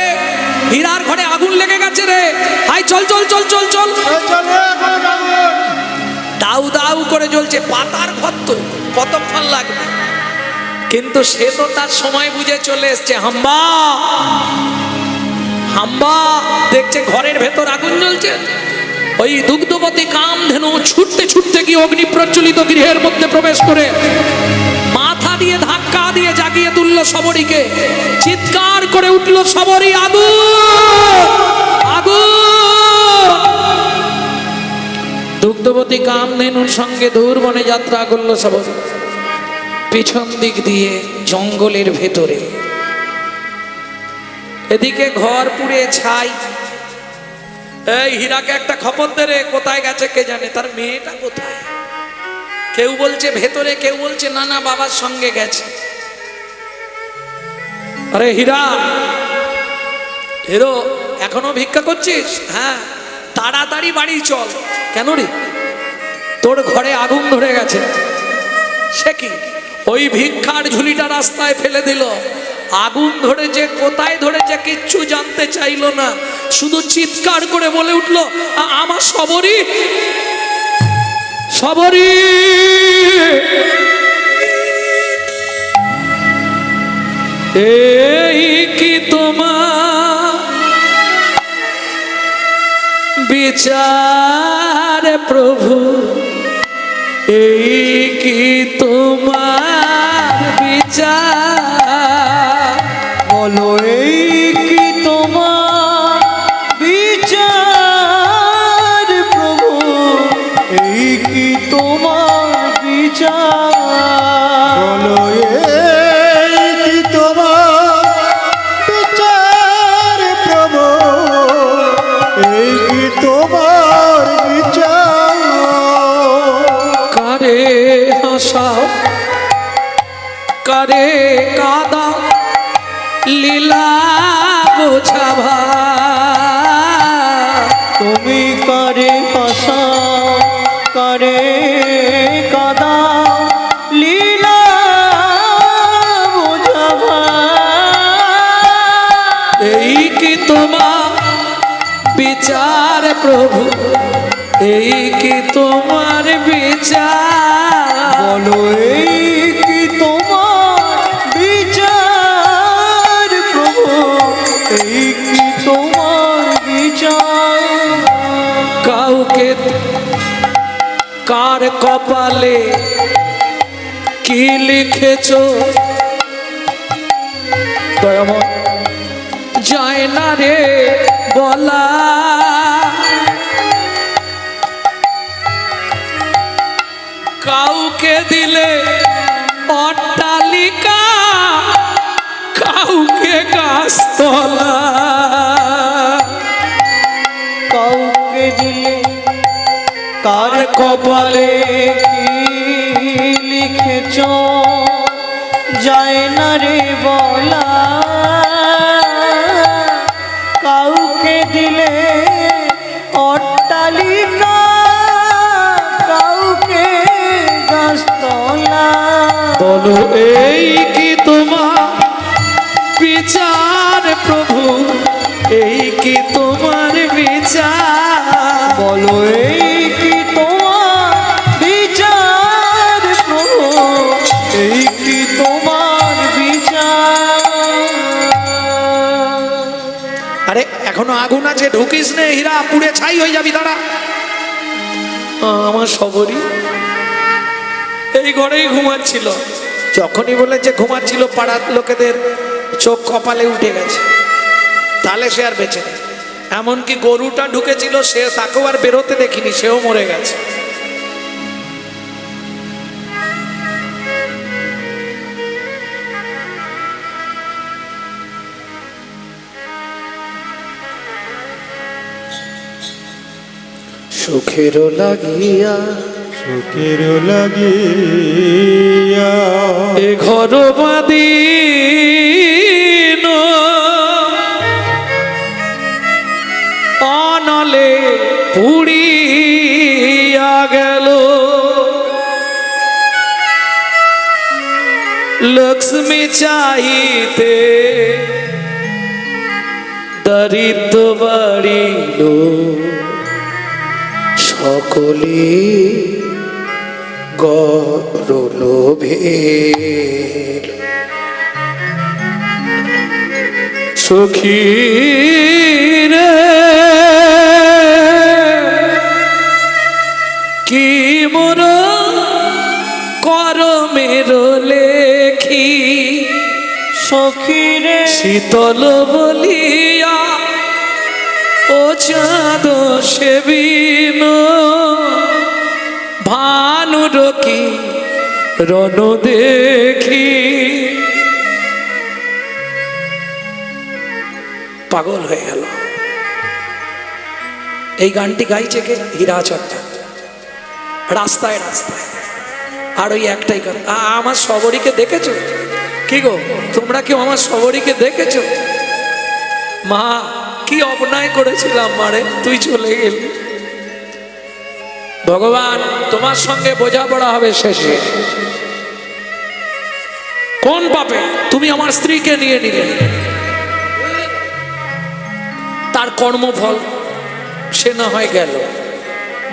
হীরার ঘরে আগুন লেগে গেছে রে, হাই চল চল চল চল চল। দাউ দাউ করে জ্বলছে, পাতার ঘর তো কতক্ষণ লাগবে, কিন্তু সে তো তার সময় বুঝে চলে এসছে। হাম্বা হাম্বা, দেখছে ঘরের ভেতর আগুন জ্বলছে। ওই দুগ্ধবতী কামধেনু ছুটতে ছুটতে গিয়ে অগ্নি প্রজ্বলিত গৃহের মধ্যে প্রবেশ করে মাথা দিয়ে ধাক্কা দিয়ে জাগিয়ে তুললো সবরীকে। চিৎকার করে উঠলো সবরী, আগুন আগুন। দুগ্ধবতী কামধেনুর সঙ্গে দূর বনে যাত্রা করলো সবরী, পিছন দিক দিয়ে জঙ্গলের ভেতরে। এদিকে ঘর পুড়ে ছাই। এই হীরাকে একটা খবর দে রে, কোথায় গেছে কে জানে, তার মেয়েটা কোথায়? কেউ বলছে ভেতরে, কেউ বলছে না না বাবার সঙ্গে গেছে। আরে হীরা, হিরো এখনো ভিক্ষা করছিস? হ্যাঁ, তাড়াতাড়ি বাড়ি চল। কেন রে? তোর ঘরে আগুন ধরে গেছে। সে কি? ওই ভিক্ষার ঝুলিটা রাস্তায় ফেলে দিল, আগুন ধরেছে, কোথায় ধরেছে কিচ্ছু জানতে চাইলো না, শুধু চিৎকার করে বলে উঠলো, আমার সবরী, সবরী। এই কি তোমার বিচার প্রভু, এই কি তোমার বিচার,
বলো এই কি তোমার বিচার প্রভু, এই কি তোমার বিচার, বলো এই কি তোমার বিচার প্রভু, এই কি তোমার বিচার।
কারে হাসাও কারে কাদা, লীলা বোঝাভা,
তুমি কারে হাসাও করে কদা লীলা বুঝাবা।
এই কি তোমার বিচার প্রভু, এই কি তোমার বিচার?
বলো এই কি তোমার বিচার প্রভু, এই কি তোমার বিচার?
কাউকে কার কপালে কি লিখেছ দয়াময় যায় না রে বলা। কাউকে দিলে অট্টালিকা, কাউকে গাছতলা।
কাউকে দিলে কার কপালে কি লিখেছ যায় না রে বলা। কাউকে দিলে অট্টালিকা, কাউকে গাছতলা।
বলো এই কি তোমার বিচার প্রভু, এই কি তোমার বিচার?
বলো এই কি তোমার বিচার প্রভু, এই কি তোমার বিচার?
আরে এখনো আগুন আছে, ঢুকিস নে, হীরা পুড়ে ছাই হয়ে যাবি। দাঁড়া, আমার সবরই এই ঘরেই ঘুমাচ্ছিল। যখনই বলেছে ঘুমাচ্ছিল, পাড়ার লোকেদের চোখ কপালে উঠে গেছে, তাহলে সে আর বেঁচে নেই। এমনকি গরুটা ঢুকেছিল, সে তাকেও আর বেরোতে দেখিনি, সেও মরে গেছে। সুখের লাগিয়া,
সুখের লাগিয়া
এ ঘর বাদিন অনলে পুড়িয়া গেল। লক্ষ্মী চাহিতে দরিদ্র বাড়িল, সকলে গরলোভে। সখী রে কি মোর করমের লেখি,
সখীরে
শীতল বলিয়া ও চাঁদ সেবিন, ভানুর কি রণ দেখি। পাগল হয়ে গেল। এই গানটি গাইছে কে? হীরা চট্টা। রাস্তায় রাস্তায় আর ওই একটাই গান। আমার সবরীকে দেখেছো? কি গো, তোমরা কেউ আমার সবরীকে দেখেছো? মা কি অন্যায় করেছিলাম মারে, তুই চলে গেলি। ভগবান তোমার সঙ্গে বোঝাপড়া হবে শেষে। কোন পাপে তুমি আমার স্ত্রীকে নিয়ে নিলে? তার কর্মফল সে না হয় গেল,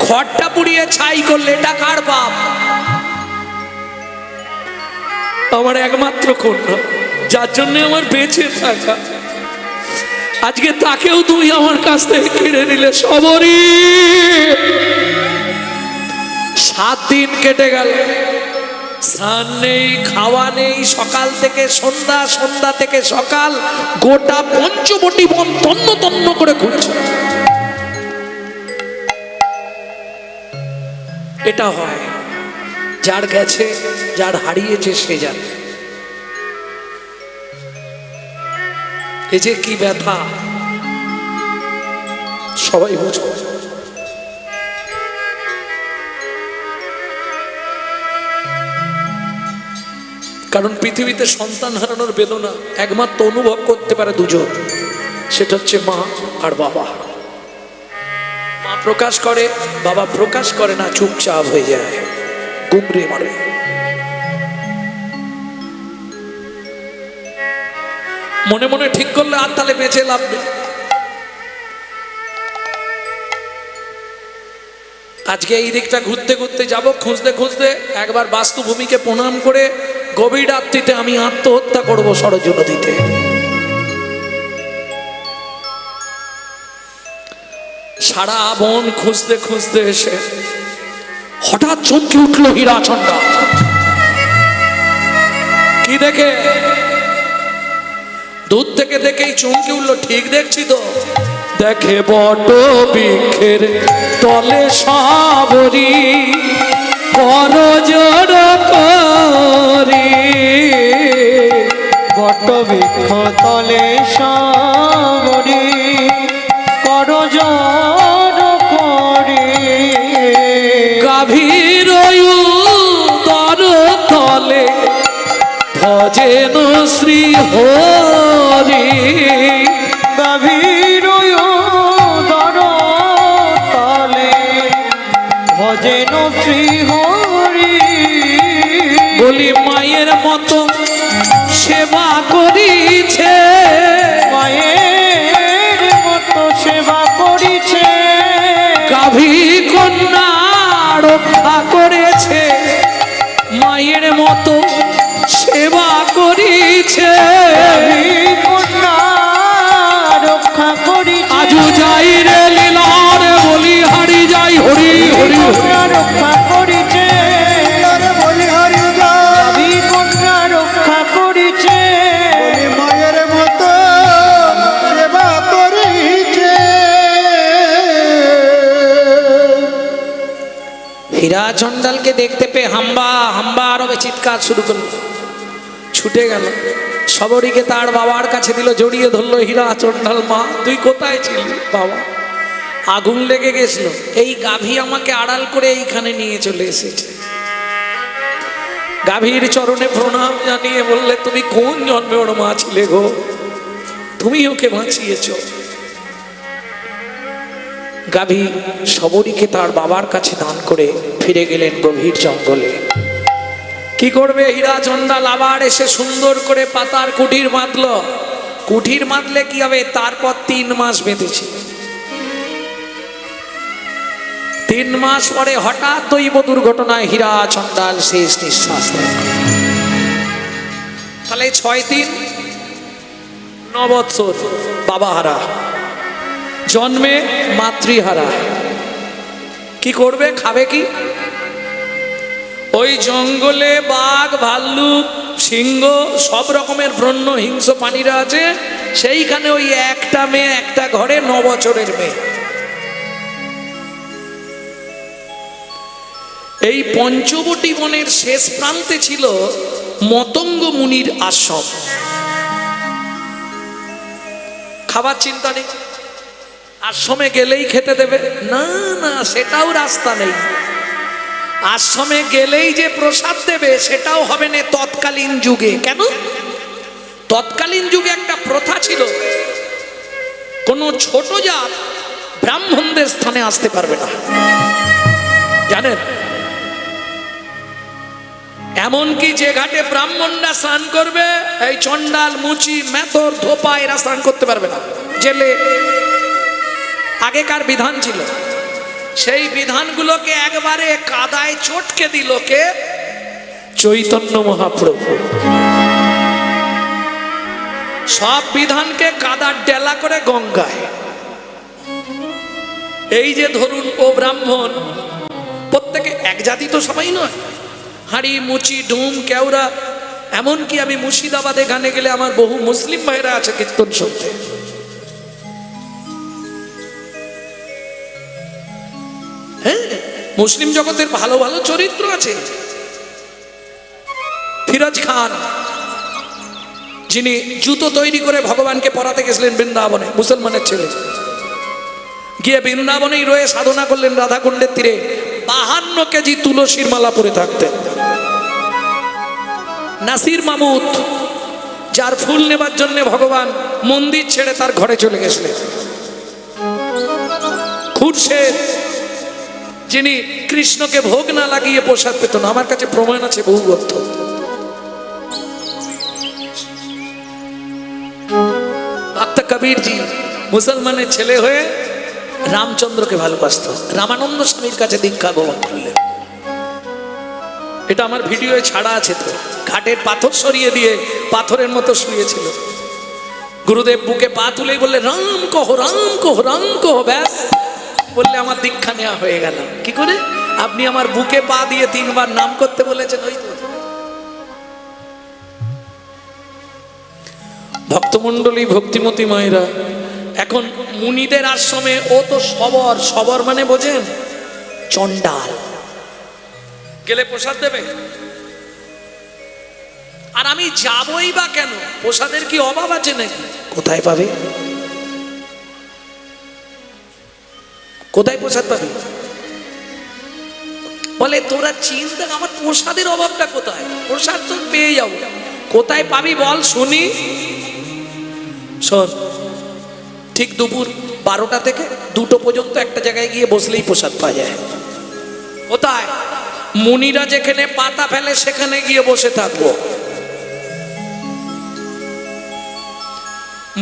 ঘরটা পুড়িয়ে ছাই করলে, এটা কার পাপ? আমার একমাত্র কন্যা, যার জন্য আমার বেঁচে থাকা, আজকে তাকেও তুমি আমার কাছ থেকে কেড়ে নিলে। সবরই 7 দিন কেটে গেল, স্নান নেই, খাওয়া নেই, সকাল থেকে সন্ধ্যা, সন্ধ্যা থেকে সকাল, গোটা পঞ্চবটি বন তন্ন তন্ন করে ঘুরছে। এটা হয়, যার গেছে, যার হারিয়েছে সে জানে। এই যে কি ব্যথা, সবাই বুঝো। কারণ পৃথিবীতে সন্তান হারানোর বেদনা একমাত্র অনুভব করতে পারে দুজন, সেটা হচ্ছে মা আর বাবা। মা প্রকাশ করে, বাবা প্রকাশ করে না, চুপচাপ হয়ে যায়, গুমরে মারে। মনে মনে ঠিক করলে আর তাহলে বেঁচে লাভ নেই। আজকে এই দিকটা ঘুরতে ঘুরতে যাব, খুঁজতে খুঁজতে একবার বাস্তুভূমিকে প্রণাম করে গভীর রাত্রিতে আমি আত্মহত্যা করব সরজু নদীতে। সারা বন খুঁজতে খুঁজতে এসে হঠাৎ চমকে উঠলো হীরাচন্ডা। কি দেখে? দূর থেকে দেখেই চমকে উঠলো, ঠিক দেখছি তো। দেখে বট বৃক্ষের তলে সাবরি করজোড় করি,
বট বৃক্ষ তলে সাবরি করজোড় করি,
গাভীর উদর তলে ভজেন শ্রী হরি,
গভীর উদর তলে ভজেন শ্রী হরি।
বলি মায়ের মতো সেবা করিছে,
মায়ের মতো সেবা করিছে,
গাভী কন্যা রক্ষা করেছে, মায়ের মতো সেবা করিছে,
কন্যা রক্ষা করিছে।
আজু যাই রে লীলার বলি হারি যাই হরি হরি,
কন্যা রক্ষা করিছে,
বলি হরি যাই,
কন্যা রক্ষা করিছে,
মায়ের মতো সেবা করিছে।
হীরাচন্ডালকে দেখতে পেয়ে হাম্বা হাম্বা আরবে চিৎকার শুরু করলো, ছুটে গেল, সবরীকে তার বাবার কাছে দিল, জড়িয়ে ধরলো। হীরাচন্ডাল, মা তুই কোথায় ছিলি? বাবা আগুন লেগে গেছিল, এই গাভী আমাকে আড়াল করে এইখানে নিয়ে চলে এসেছে। গাভীর চরণে প্রণাম জানিয়ে বললে, তুমি কোন জন্মে ওর মা ছিলে গো, তুমি ওকে বাঁচিয়েছ। গাভী সবরীকে তার বাবার কাছে দান করে ফিরে গেলেন গভীর জঙ্গলে। কি করবে হীরাচন্ডাল? আবার এসে সুন্দর করে পাতার কুঠির বাঁধল। কুঠির বাঁধলে কি হবে? তারপর 3 মাস বেঁধেছে। 3 মাস পরে হঠাৎ দৈব দুর্ঘটনায় হীরাচন্ডাল শেষ নিঃশ্বাস নেয়। তাহলে 6 দিন 9 বৎসর বাবাহারা, জন্মে মাতৃহারা। কি করবে? খাবে কি? ওই জঙ্গলে বাঘ, ভাল্লুক, সিংহ, সব রকমের বন্য হিংস্র প্রাণীরা আছে। সেইখানে ওই একটা মেয়ে, একটা ঘরে 9 বছরের মেয়ে। এই পঞ্চবটী বনের শেষ প্রান্তে ছিল মতঙ্গ মুনির আশ্রম। খাবার চিন্তা নেই, আশ্রমে গেলেই খেতে দেবে না, না সেটাও রাস্তা নেই। আশ্রমে গেলেই যে প্রসাদ দেবে সেটাও হবে না তৎকালীন যুগে। কেন? তৎকালীন যুগে একটা প্রথা ছিল, কোনো ছোট জাত ব্রাহ্মণদের স্থানে আসতে পারবে না, জানেন? এমনকি যে ঘাটে ব্রাহ্মণরা স্নান করবে, এই চন্ডাল, মুচি, মেথর, ধোপা এরা স্নান করতে পারবে না। জেলে আগেকার বিধান ছিল, সেই বিধানগুলোকে একবারে কাদায় চটকে দিল কে? চৈতন্য মহাপ্রভু। সব বিধানকে কাদার ডেলা করে গঙ্গায়। এই যে ধরুন, ও ব্রাহ্মণ, প্রত্যেকে এক জাতি তো সবাই নয়। হাঁড়ি, মুচি, ডুম, কেওড়া, এমনকি আমি মুর্শিদাবাদে গানে গেলে আমার বহু মুসলিম ভাইরা আছে কীর্তন শুনতে। হ্যাঁ, মুসলিম জগতের ভালো ভালো চরিত্র আছে। ফিরোজ খান, যিনি জুতো তৈরি করে ভগবানকে পরাতে গেছিলেন বৃন্দাবনে, মুসলমানের ছেলে, গিয়ে বৃন্দাবনেই রয়ে সাধনা করলেন রাধাকুণ্ডের তীরে। 52 কেজি তুলসীর মালা পরে থাকতেন। নাসির মামুদ, যার ফুল নেবার জন্য ভগবান মন্দির ছেড়ে তার ঘরে চলে গেছিলেন, খুন সেন, যিনি কৃষ্ণকে ভোগ না লাগিয়ে প্রসাদ পেত না। আমার কাছে প্রমাণ আছে বহু গ্রন্থ। ভক্ত কবিরজি মুসলমানের ছেলে হয়ে রামচন্দ্রকে ভালোবাসত, রামানন্দ স্বামীর কাছে দীক্ষা গ্রহণ করলেন। এটা আমার ভিডিওয়ে ছাড়া আছে। তো ঘাটের পাথর সরিয়ে দিয়ে পাথরের মতো শুয়েছিল। গুরুদেব বুকে পা তুলেই বললে, রাম কহ, রাম কহ, রাম কহ। ব্যাস বললে আমার দীক্ষা নেওয়া হয়ে গেল। কি করে? আপনি আমার বুকে পা দিয়ে 3 বার নাম করতে বলেছেন। ওই তো ভক্তমণ্ডলী, ভক্তিমতী মায়েরা, এখন মুনিদের আশ্রমে ও তো সবর, সবর মানে বোঝেন, চণ্ডাল। গেলে প্রসাদ দেবে, আর আমি যাবই বা কেন? প্রসাদের কি অভাব আছে নাকি? কোথায় পাবে? কোথায় প্রসাদ পাবে? বলে তোরা চিন্তা, আমার প্রসাদের অভাবটা কোথায়? প্রসাদ তো পেয়ে যাবো। কোথায় পাবি বল শুনি। শোন, ঠিক দুপুর 12টা থেকে 2টো পর্যন্ত একটা জায়গায় গিয়ে বসলেই প্রসাদ পাওয়া যায়। কোথায়? মুনিরা যেখানে পাতা ফেলে সেখানে গিয়ে বসে থাকবো।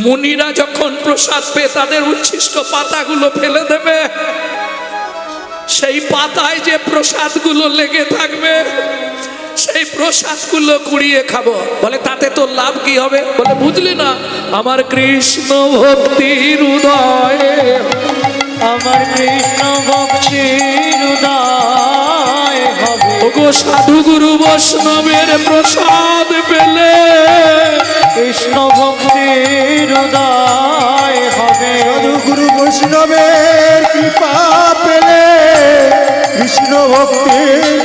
মুনিরা যখন প্রসাদ পেয়ে তাদের উচ্ছিষ্ট পাতাগুলো ফেলে দেবে, সেই পাতায় যে প্রসাদগুলো লেগে থাকবে, সেই প্রসাদগুলো কুড়িয়ে খাবো। বলে তাতে তোর লাভ কি হবে? বলে বুঝলি না, আমার কৃষ্ণ ভক্তির উদয়ে,
আমার কৃষ্ণ ভক্তির উদয় হবে।
ওগো সাধু গুরু বৈষ্ণবের প্রসাদ পেলে
কৃষ্ণ ভক্তির উদয় হবে।
সাধু গুরু বৈষ্ণবের কৃপা পেলে কৃষ্ণ ভক্তির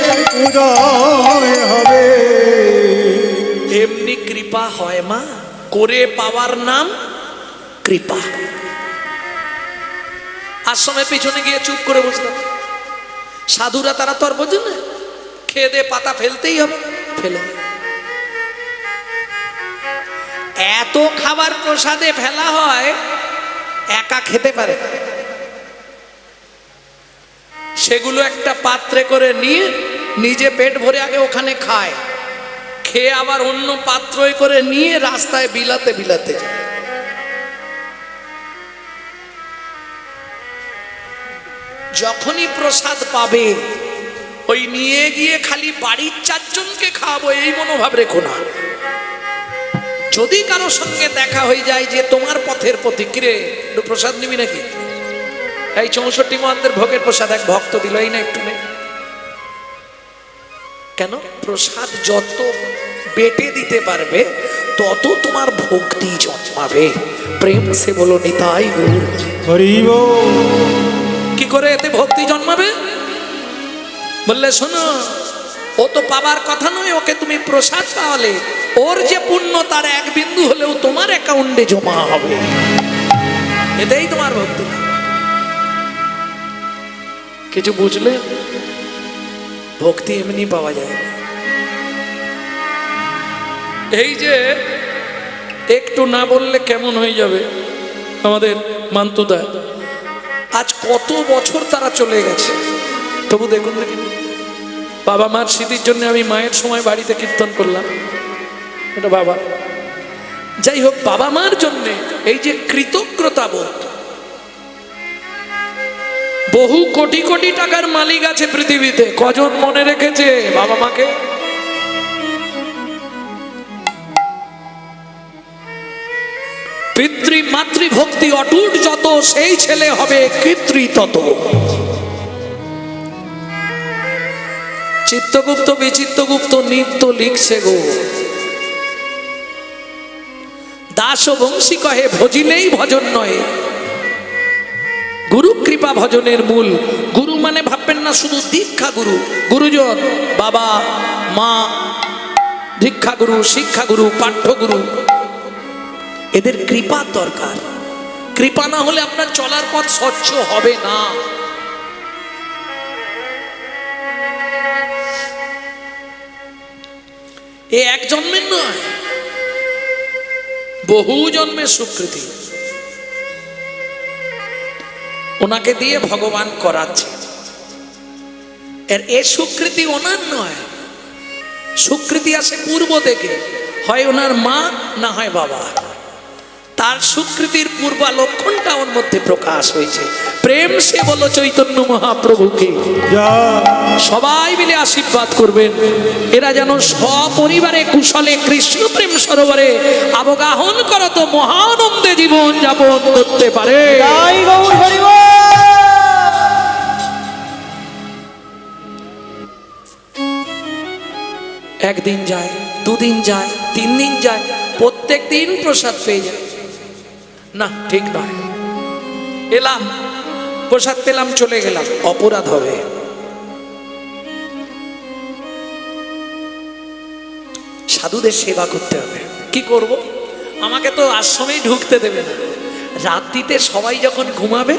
উদয় হবে।
এমনি কৃপা হয় মা, করে পাওয়ার নাম কৃপা। আশ্রমের পিছনে গিয়ে চুপ করে বসলাম। সাধুরা তারা তো আর বোঝে না, খেয়ে দিয়ে পাতা ফেলতেই হবে, ফেলে। এত খাবার প্রসাদে ফেলা হয়, একা খেতে পারে। সেগুলো একটা পাত্রে করে নিয়ে নিজে পেট ভরে আগে ওখানে খায়, খেয়ে আবার অন্য পাত্রই করে নিয়ে রাস্তায় বিলাতে বিলাতে যায়। যখনই প্রসাদ পাবে, ওই নিয়ে গিয়ে খালি বাড়ির 4 জনকে খাওয়াবো এই মনোভাব রেখো না। যদি কারো সঙ্গে দেখা হয়ে যায় যে তোমার পথের প্রতিক্রিয়া, একটু প্রসাদ নিবি নাকি? এই 64 মহান্তের ভোগের প্রসাদ এক ভক্ত দিল, এই না একটু নেই কেন? প্রসাদ যত বেটে দিতে পারবে তত তোমার ভক্তি জন্মাবে। প্রেম সে বলো নিতাই গৌর
হরি বল।
কি করে এতে ভক্তি জন্মাবে? বললে শোনো, ও তো পাবার কথা নয়, ওকে তুমি প্রসাদ পাওয়ালে ওর যে পুণ্য তার 1 বিন্দু হলেও তোমার অ্যাকাউন্টে জমা হবে। এতেই তোমার ভক্তি। কিছু বুঝলে? ভক্তি এমনি পাওয়া যায় না। এই যে একটু না বললে কেমন হয়ে যাবে আমাদের মান্তুদা, আজ কত বছর তারা চলে গেছে, তবু দেখুন দেখি বাবা মার স্মৃতির জন্য আমি মায়ের সময় বাড়িতে কীর্তন করলাম, এটা বাবা। যাই হোক, বাবা মার জন্যে এই যে কৃতজ্ঞতা বোধ, বহু কোটি কোটি টাকার মালিক আছে পৃথিবীতে, কজন মনে রেখেছে বাবা মাকে? পিতৃ মাতৃভক্তি অটুট যত, সেই ছেলে হবে কৃত্রি তত। চিত্তগুপ্ত বিচিত্রগুপ্ত নিত্য লিখছে গো, দাস বংশী কহে ভজিলেই ভজন নয়, গুরু কৃপা ভজনের মূল। গুরু মানে ভাববেন না শুধু দীক্ষা গুরু, গুরুজন বাবা মা, দীক্ষা গুরু, শিক্ষা গুরু, পাঠ্য গুরু, এদের কৃপা দরকার। কৃপা না হলে আপনার চলার পথ স্বচ্ছ হবে না। এ এক জন্মের নয়, বহু জন্মের স্বীকৃতি। ওনাকে দিয়ে ভগবান করাচ্ছে। এ স্বীকৃতি ওনার নয়, স্বীকৃতি আসে পূর্ব থেকে, হয় ওনার মা না হয় বাবা। তার স্বীকৃতির পূর্বালক্ষণটা ওর মধ্যে প্রকাশ হয়েছে। প্রেম সে বলো চৈতন্য মহাপ্রভুকে। সবাই মিলে আশীর্বাদ করবেন, এরা যেন সপরিবারে কুশলে কৃষ্ণ প্রেম সরোবরে অবগাহন করত মহানন্দে জীবন যাপন করতে পারে।
জয় গৌর হরি বল।
একদিন যায়, দুদিন যায়, 3 দিন যায়, প্রত্যেক দিন প্রসাদ পেয়ে যায় না, ঠিক নয়। এলাম, প্রসাদ পেলাম, চলে গেলাম, অপরাধ হবে। সাধুদের সেবা করতে হবে। কি করব? আমাকে তো আশ্রমেই ঢুকতে দেবে না। রাত্রিতে সবাই যখন ঘুমাবে,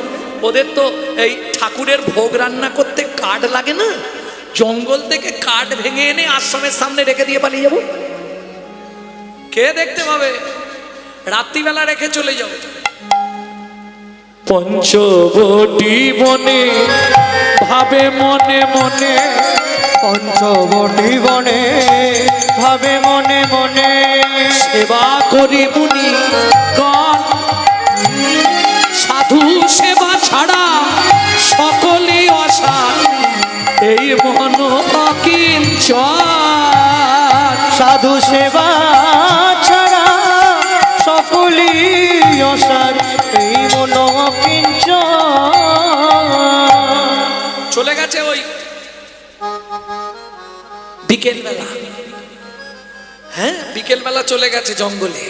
ওদের তো এই ঠাকুরের ভোগ রান্না করতে কাঠ লাগে না, জঙ্গল থেকে কাঠ ভেঙে এনে আশ্রমের সামনে রেখে দিয়ে পালিয়ে যাব। কে দেখতে পাবে? রাত্রিবেলা রেখে চলে যাও। পঞ্চবটি বনে ভাবে মনে মনে,
পঞ্চবটি বনে ভাবে মনে মনে,
সেবা করি মুনি গণ, সাধু সেবা ছাড়া সকলে অসার, এই মন অকিঞ্চন।
সাধু সেবা ছাড়া সকলি অসার, এই মন অকিঞ্চন।
চলে গেছে ওই বিকেল বেলা। হ্যাঁ, বিকেল বেলা চলে গেছে জঙ্গলে।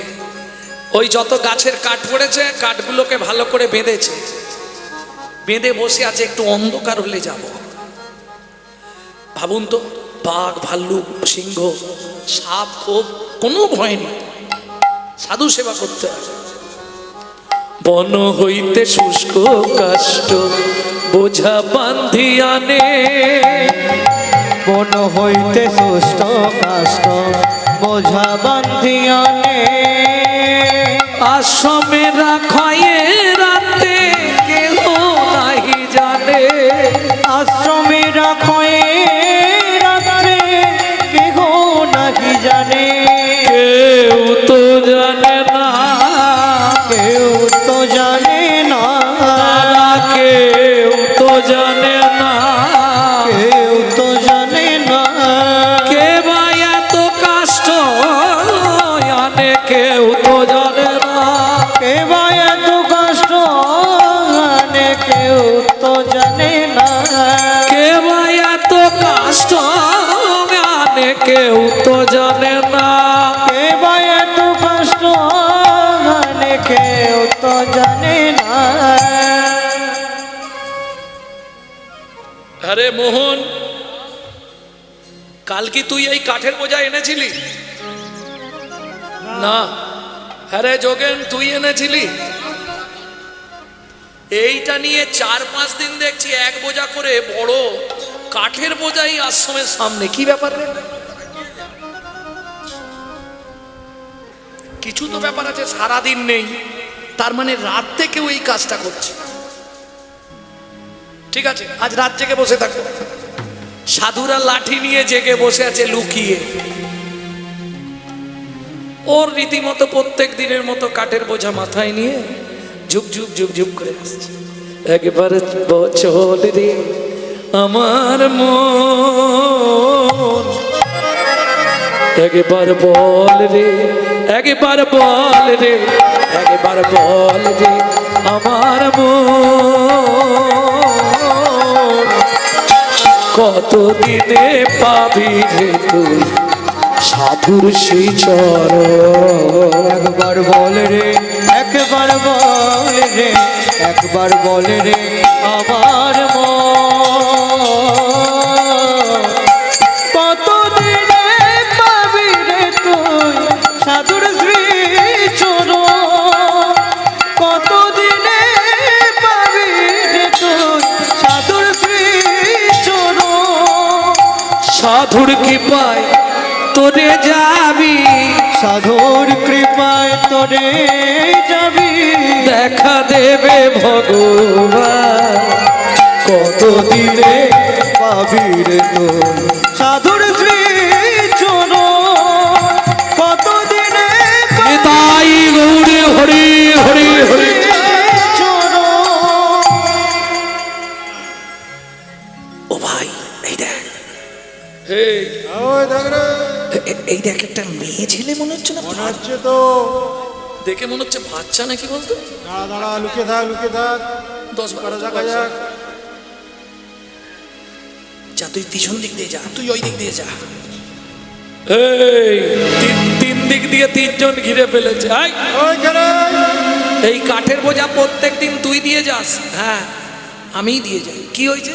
ওই যত গাছের কাঠ পড়েছে, কাঠগুলোকে ভালো করে বেঁধেছে, বেঁধে বসে আছে, একটু অন্ধকার হলে যাব। ভাবুন তো, বাঘ, ভাল্লুক, সিংহ, সাপ, খোপ, কোনো ভয় নেই, সাধু সেবা করতে হবে। বন হইতে শুষ্ক কাষ্ঠ বোঝা বান্ধি আনে,
বন হইতে সুস্থ কাষ্ট বোঝা বান্ধি আনে,
আশ্রমে রাখায়ে রাতে কেহ নাহি জানে,
আশ্রমে রাখয়ে রাত্রে কেহ নাহি জানে,
কেউ তো জানে না,
কেউ তো জানে না,
তারা কেউ তো জানে না,
কেউ তো জানে না,
কে বা এত কষ্ট আনে, কেউ তো জানে না,
কে বা এত কষ্ট আনে, কেউ তো জানে না,
কে বা এত কষ্ট আনে, কেউ তো জানে না।
কে বা এত কষ্ট আনে, কেউ তো জানে না।
আরে মোহন, কাল কি তুই এই কাঠের বোঝা এনেছিলি? না। আরে যোগেন, তুই এনেছিলি? এইটা নিয়ে 4-5 দিন দেখছি এক বোঝা করে বড় কাঠের বোঝাই আশ্রমের সামনে। কি ব্যাপার রে? কিছু তো ব্যাপার আছে, সারাদিন নেই, তার মানে রাত থেকেও এই কাজটা করছে। ঠিক আছে, আজ রাত জেগে বসে থাকো। সাধুরা লাঠি নিয়ে জেগে বসে আছে লুকিয়ে। ওর রীতিমতো প্রত্যেক দিনের মতো কাঠের বোঝা মাথায় নিয়ে ঝুপ ঝুপ ঝুপ ঝুপ করে আসছে। একবার বচল রে আমার মন, একবার বল রে, একবার বল রে, একবার বল রে আমার মন, কত দিনে পাবি রে তুই সাধুর সেই চরণ।
একবার বল রে, একবার বল রে, একবার বল রে আমার মন, কত দিনে পাবি রে তুই সাধুর শ্রী চরণ, কত দিনে পাবি রে তুই সাধুর শ্রী চরণ।
সাধুর কৃপায় তোরে যাবি,
সাধুর কৃপায় তোরে যাবি,
দেখা দেবে ভগবান।
কতদিনে পাবি রে তোর সাধুর শ্রী চরণ, কতদিনে
তাই গৌরী হরি হরি হরি। ও ভাই এই দেখ,
ওই দেখ রে,
এই দেখ একটা মেয়ে ছেলে মনে হচ্ছে না?
মনে হচ্ছে তো।
দেখে মনে হচ্ছে বাচ্চা নাকি বলতো।
দাঁড়া দাঁড়া, লুকিয়ে থাক লুকিয়ে থাক,
10-12
দেখা যাক।
যা তুই পিছন দিক দিয়ে যা, তুই ওই দিক দিয়ে যা। এই তিন দিক দিয়ে 3 জন ঘিরে ফেলেছে।
ওইখানে
এই কাঠের বোঝা প্রত্যেকদিন তুই দিয়ে যাস? হ্যাঁ আমি দিয়ে যাই। কি হয়েছে?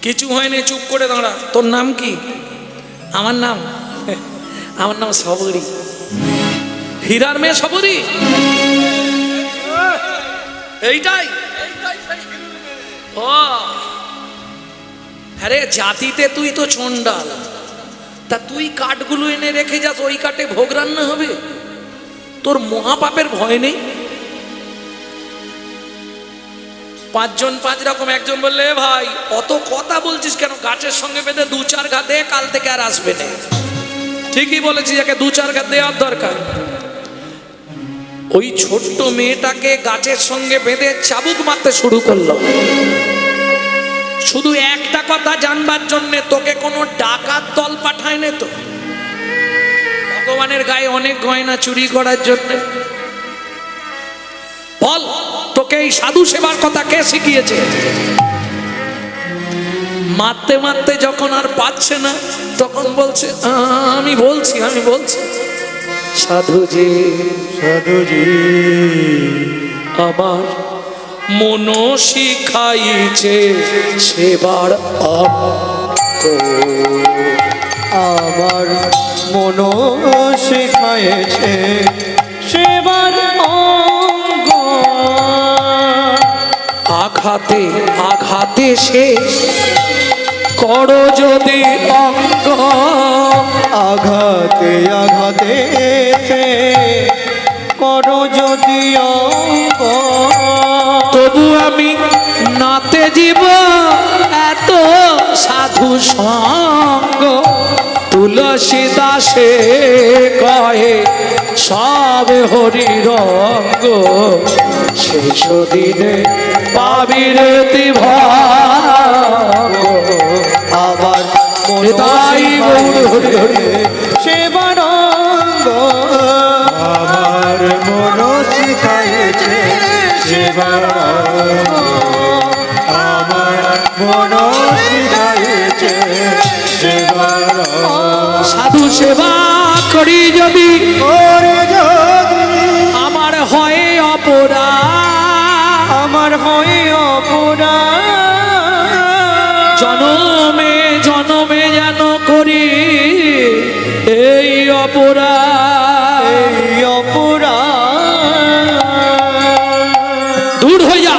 কিছু হয়নি, চুপ করে দাঁড়া। তোর নাম কি? আমার নাম সবরি। হীরার মেয়ে সবরি, এইটাই। ও হ্যাঁ রে, জাতিতে তুই তো চন্ডাল, তা তুই কাঠগুলো এনে রেখে যাস, ওই কাঠে ভোগ রান্না হবে? তোর মহাপাপের ভয় নেই? 5 জন 5 রকম। একজন বললে, এ ভাই অত কথা বলছিস কেন, গাছের সঙ্গে বেঁধে 2-4 ঘা দে, কাল থেকে আর আসবে না। ঠিকই বলেছি, যাকে 2-4 ঘা দেওয়ার দরকার। ওই ছোট্ট মেয়েটাকে গাছের সঙ্গে বেঁধে চাবুক মারতে শুরু করলো, শুধু একটা কথা জানবার জন্যে। তোকে কোনো ডাকাত দল পাঠায় না তো ভগবানের গায়ে অনেক গয়না চুরি করার জন্য? বল, তোকে এই সাধু সেবার কথা কে শিখিয়েছে? মারতে মারতে যখন আর পাচ্ছে না, তখন বলছে আমি বলছি সাধুজি,
সাধুজি
আমার মন শিখাইছে সেবার অঙ্ক,
আমার মন শিখায়েছে সেবার অঙ্গ,
আঘাতে আঘাতে সে করো যদি অঙ্গ,
আঘাতে আঘাতে সে করো যদি অঙ্গ,
তবু আমি নাতে জীব এত সাধু সঙ্গ, তুলসী দাসে কহে সব হরি রঙ্গ, শেষ দিনে পাবির ভাগ,
আবার মন
তাই গৌর হরি হরি।
সেবার অঙ্গ,
আমার মন শিখায়েছে সেবার অঙ্গ, আমার মন শিখায়েছে সেবার অঙ্গ।
সাধু সেবা করি যদি
ওরে যদি
আমার হয় অপরাধ,
আমার হয়ে অপরাধ,
জনমে জনমে যেন করি এই অপরাধ,
এই অপরাধ
দূর হয়ে যা,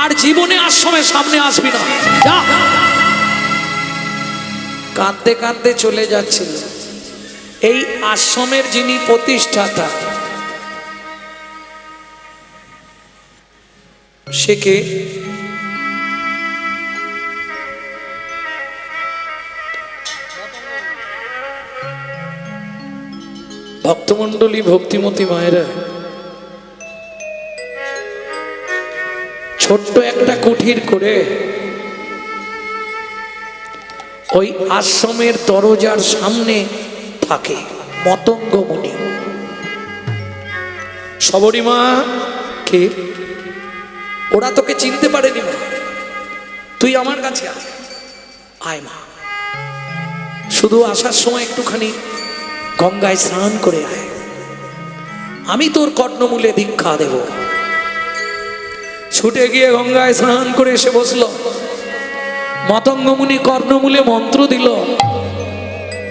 আর জীবনে আশ্রমের সামনে আসবি না, যা। কাঁদতে কাঁদতে চলে যাচ্ছিল। এই আশ্রমের যিনি প্রতিষ্ঠাতা, সে কে? ভক্তমণ্ডলী, ভক্তিমতী মায়েরা, ছোট্ট একটা কুঠির করে ওই আশ্রমের দরজার সামনে থাকে মতঙ্গমণি। সবরী মা কে? ওরা তোকে চিনতে পারেনি মা, তুই আমার কাছে আয় মা, শুধু আসার সময় একটুখানি গঙ্গায় স্নান করে আয়, আমি তোর কর্ণমূলে দীক্ষা দেব। ছুটে গিয়ে গঙ্গায় স্নান করে এসে বসলো। মতঙ্গমুনি কর্ণমূলে মন্ত্র দিল।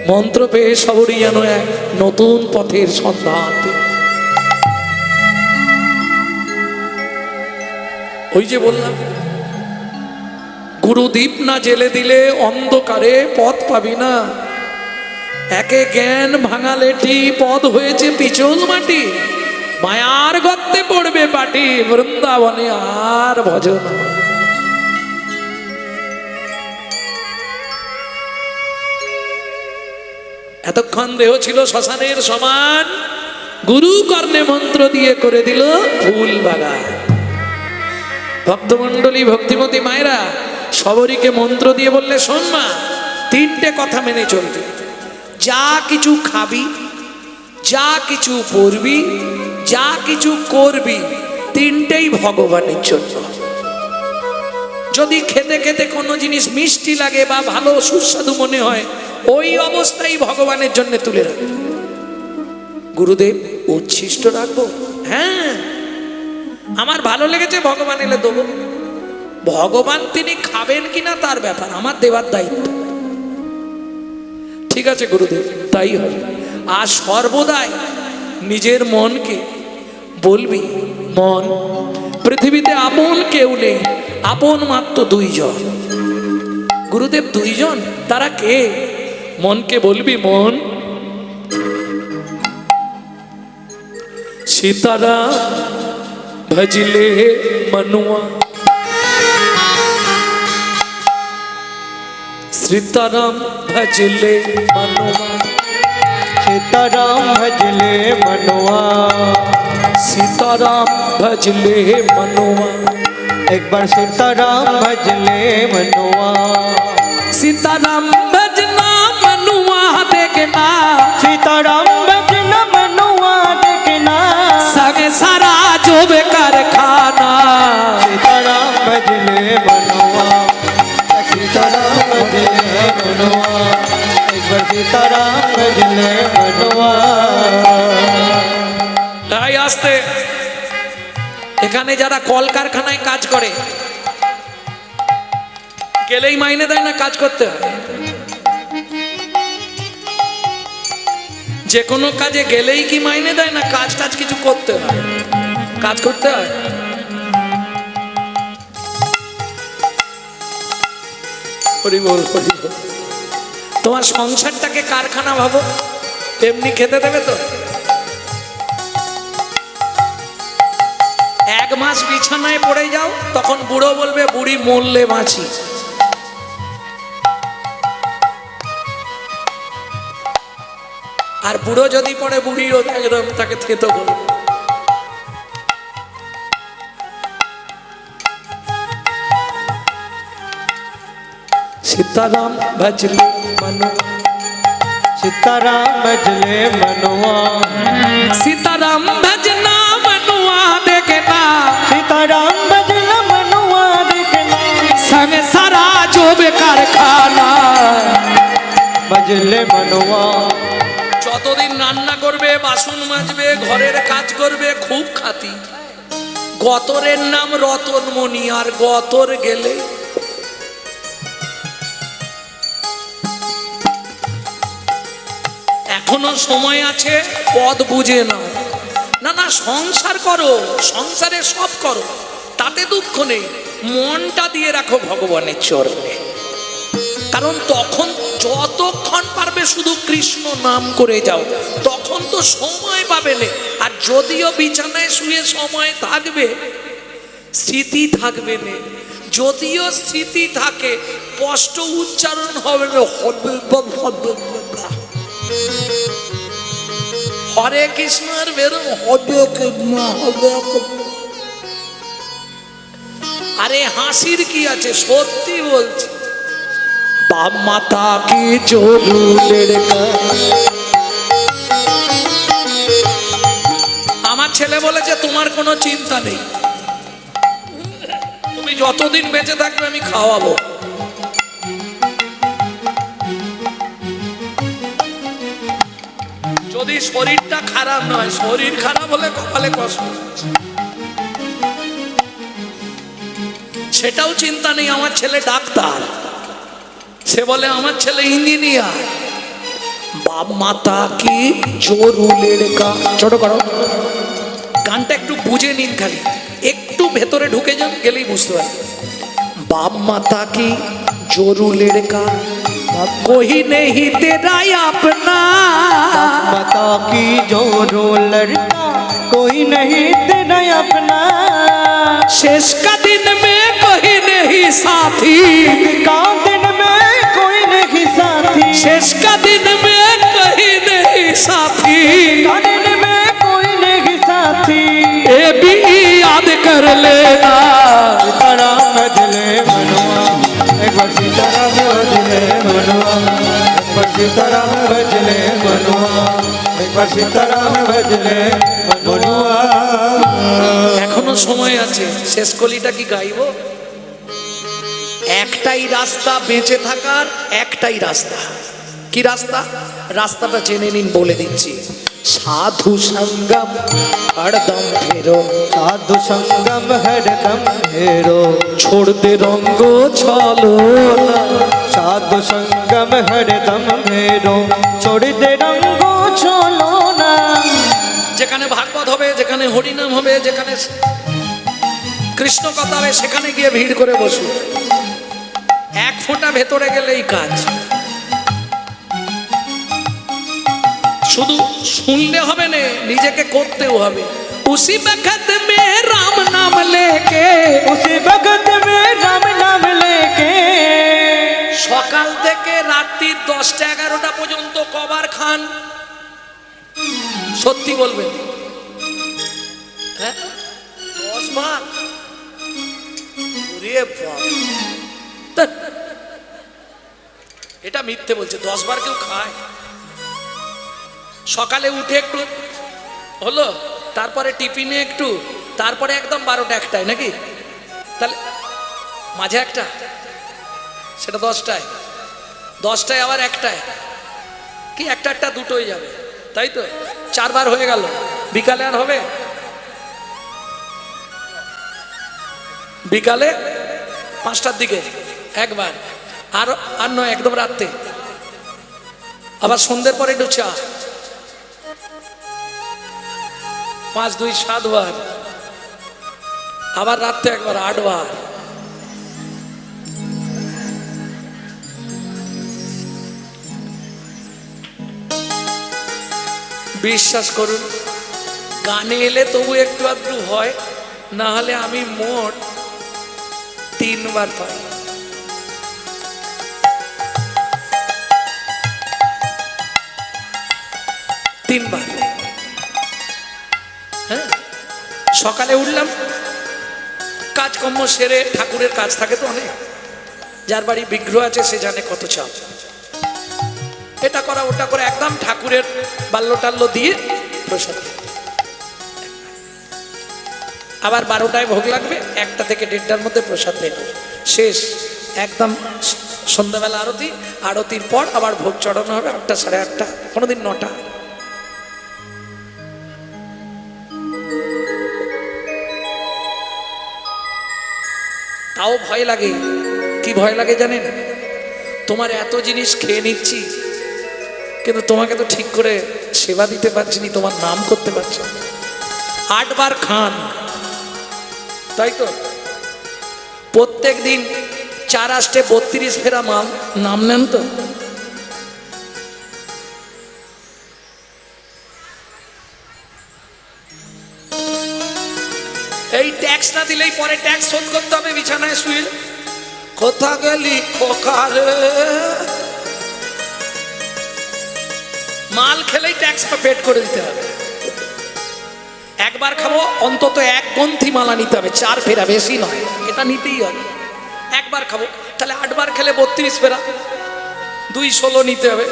মন্ত্র পেয়ে সবরই যেন এক নতুন পথের সন্ধান পেল। ওই যে বললাম, গুরুদীপ না জেলে দিলে অন্ধকারে পথ পাবি না। একে জ্ঞান ভাঙালেটি পদ হয়েছে পিছল মাটি, মায়ার গর্তে পড়বে পাটি, বৃন্দাবনে আর ভজন। এতক্ষণ দেহ ছিল শ্মশানের সমান, গুরু কর্ণে মন্ত্র দিয়ে করে দিল ফুল বাগান। ভক্তমণ্ডলী, ভক্তিমতী মায়েরা সবরীকে মন্ত্র দিয়ে বললে, শোন মা, তিনটে কথা মেনে চলবে। যা কিছু খাবি, যা কিছু পরবি, যা কিছু করবি, তিনটেই ভগবানের জন্য। যদি খেতে খেতে কোনো জিনিস মিষ্টি লাগে বা ভালো সুস্বাদু মনে হয়, ওই অবস্থায় ভগবানের জন্য তুলে রাখবে। গুরুদেব, উচ্ছিষ্ট রাখবো? হ্যাঁ, আমার ভালো লেগেছে, ভগবান এলে দেবো। ভগবান তিনি খাবেন কিনা তার ব্যাপার, আমার দেওয়ার দায়িত্ব। ঠিক আছে গুরুদেব, তাই হবে। আর সর্বদাই নিজের মনকে বলবি, মন, পৃথিবীতে আপন কেউ নেই, আপন মাত্র দুইজন। গুরুদেব, দুইজন? তারা কে? মনকে বলবি, মন, সীতারাম ভজলে মনুয়া, सीताराम भजले मनुआ,
सीताराम भजले मनुआ,
सीताराम भजले मनुआ।
एक बार सीताराम भजले मनुआ,
सीताराम भजना मनुआ देखना,
सीताराम भजना मनुआ देखना,
संगे सारा जो बेकार खाना।
सीताराम भजले मनुआ, सीताराम भजले मनुआ, एक बार सीताराम भजले मनुआ।
তাই আসতে এখানে যারা কলকারখানায় কাজ করে, গেলেই মাইনে দেয় না, কাজ করতে হয়। যে কোনো কাজে গেলেই কি মাইনে দেয় না, কাজ টাজ কিছু করতে হয়, কাজ করতে হয়। হরি বল, হরি বল। তোমার সংসারটাকে কারখানা ভাবো, এমনি খেতে দেবে তো? এক মাস বিছানায় পড়ে যাও, তখন বুড়ো বলবে বুড়ি মরলে বাঁচি। আর বুড়ো যদি পড়ে, বুড়িও একদম তাকে থেতো করবে। सीताराम भजले मनुआ,
सीताराम भजले मनुआ,
सीताराम भजना मनुआ देखना,
सीताराम भजले मनुआ देखना,
संग सारा जो बेकार खाना।
भजले मनुआ।
যতদিন রান্না করবে, বাসন মাজবে, ঘরের কাজ করবে, খুব খাতি। গতরের নাম রতনমণি, আর গতর গেলে এখনো সময় আছে, পদ বুঝে নাও। না না, সংসার করো, সংসারে সব করো, তাতে দুঃখ নেই। মনটা দিয়ে রাখো ভগবানের চরণে, কারণ তখন যতক্ষণ পারবে শুধু কৃষ্ণ নাম করে যাও, তখন তো সময় পাবে না। আর যদিও বিছানায় শুয়ে সময় থাকবে, স্মৃতি থাকবে না। যদিও স্মৃতি থাকে, স্পষ্ট উচ্চারণ হবে না। হরে কৃষ্ণের বেরো হবে। আরে হাসির কি আছে, সত্যি বলছি। বাপ মাতা কি জরুলের। আমার ছেলে বলেছে তোমার কোনো চিন্তা নেই, তুমি যতদিন বেঁচে থাকবে আমি খাওয়াবো। যদি শরীরটা খারাপ নয়, শরীর খারাপ হলে কপালে কষ্ট, সেটাও চিন্তা নেই। আমার ছেলে ডাক্তার, সে বলে আমার ছেলে ইঞ্জিনিয়ার। বাপ মাতা কি জরুলের গান, ছোট করো গানটা, একটু বুঝে নিন, খালি একটু ভেতরে ঢুকে যান, গেলেই বুঝতে পারবেন। বাপ মাতা কি জরুলের গান, कोई नहीं तेरा अपना,
माता की जो रो लड़का कोई नहीं तेरा अपना।
शेष का दिन में कोई नहीं साथी,
का दिन में कोई नहीं साथी,
शेष का दिन में कोई नहीं साथी,
का दिन में कोई नहीं साथी।
ये भी याद कर लेना।
सीताराम बजले मनुआ, एक बार सीताराम बजले मनुआ, एक बार सीताराम बजले मनुआ, एक बार सीताराम बजले मनुआ।
এখনো সময় আছে, শেষ কলিটা কি গাইবো? একটাই রাস্তা বেঁচে থাকার, একটাই রাস্তা। কি রাস্তা? রাস্তাটা জেনে নিন, বলে দিচ্ছি। সাধু সঙ্গম হরদম ফেরো,
साधु संगम हरदम हेरो,
छोड़ दे रंग छलो ना।
साधु संगम हरदम हेरो, छोड़ दे रंगो छोलो ना।
যেখানে ভাগবত হবে, যেখানে হরিনাম হবে, যেখানে কৃষ্ণ কথা হবে, সেখানে গিয়ে ভিড় করে বসুন। এক ফোঁটা ভেতরে গেলেই কাজ। শুধু শুনলে হবে না, নিজেকে করতেও হবে। उसी वक्त में राम नाम लेके,
उसी वक्त में राम नाम लेके,
সকাল থেকে রাত্রি 10টা 11টা পর্যন্ত কবার খান? সত্যি বলবেন? হ্যাঁ, 10 বার? ওরে বাবা, ধ্যাৎ, এটা মিথ্যে বলছে। 10 বার কেউ খায়? সকালে উঠে একটু হলো, তারপরে টিফিনে একটু, তারপরে একদম 12টা 1টায় নাকি? তাহলে মাঝে একটা, সেটা 10টায়, 10টায় আবার 1টায়, কি একটা একটা দুটোই যাবে, তাই তো? 4 বার হয়ে গেল। বিকালে আর হবে? বিকালে 5টার দিকে একবার, আর নয় একদম রাত্রে। আবার সন্ধ্যের পরে একটু চা, 5 2 7 বার। আবার রাত্রে একবার 8 বার। বিশ্বাস করুন, গানে এলে তবু একটু আধটু হয়, না হলে আমি মোট 3 বার পাই। তিনবার। হ্যাঁ, সকালে উঠলাম, কাজকর্ম সেরে, ঠাকুরের কাজ থাকে তো অনেক, যার বাড়ি বিগ্রহ আছে সে জানে কত চাপ। এটা করা ওটা করে একদম ঠাকুরের বাল্য টাল্য দিয়ে প্রসাদ। আবার 12টায় ভোগ লাগবে, 1টা থেকে 1:30টার মধ্যে প্রসাদ পেয়ে শেষ। একদম সন্ধ্যাবেলা আরতি, আরতির পর আবার ভোগ চড়ানো হবে 8টা 8:30, কোনোদিন 9টা। তাও ভয় লাগে। কি ভয় লাগে জানেন? তোমার এত জিনিস খেয়ে নিচ্ছি, কিন্তু তোমাকে তো ঠিক করে সেবা দিতে পারছি না, তোমার নাম করতে পারছি না। 8 বার খান, তাই তো? প্রত্যেক দিন 4 আষ্টে 32 ফেরা মাল নাম নেন তো? এই ট্যাক্স না দিলেই পরে ট্যাক্স শোধ করতে হবে বিছানায় শুয়ে। কোথা গেলি খোকারে? মাল খেলেই ট্যাক্স পেড করে দিতে হবে। একবার খাবো অন্তত 1 গ্রন্থি মালা নিতে হবে, 4 ফেরা, বেশি নয়, এটা নিতেই হবে। একবার খাবো, তাহলে 8 বার খেলে 32 ফেরা, 2 16 নিতে হবে।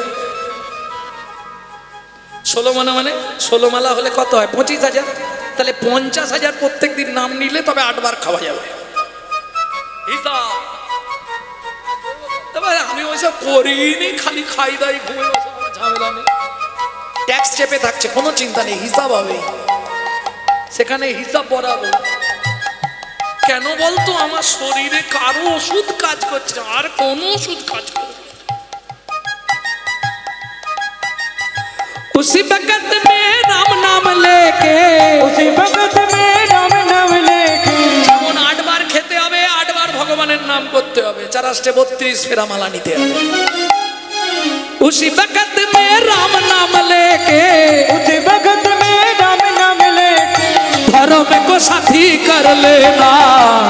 16 মানে 16 মালা হলে কত হয়? 25,000। তাহলে 50,000 প্রত্যেক দিন নাম নিলে তবে 8 বার খাওয়া যাবে। হিসাব। তবে আমি ওইসব করিনি, খালি খাই দাই ঘুমে বসে, ঝামেলা নেই। ট্যাক্স চেপে থাকছে, কোনো চিন্তা নেই, হিসাব হবে। সেখানে হিসাব বরাবর। কেন বলতো? আমার শরীরে কারো ওষুধ কাজ করছে না, আর কোনো ওষুধ কাজ করছে না। उसी वक्त में राम नाम लेके,
उसी वक्त में राम नाम लेके,
যেমন 8 বার খেতে হবে, 8 বার ভগবানের নাম করতে হবে, 4 আষ্টে 32 ফেরা মালা নিতে হবে। उसी वक्त में राम नाम लेके
उसी वक्त में राम नाम लेके
धर्म को साथी कर लेना।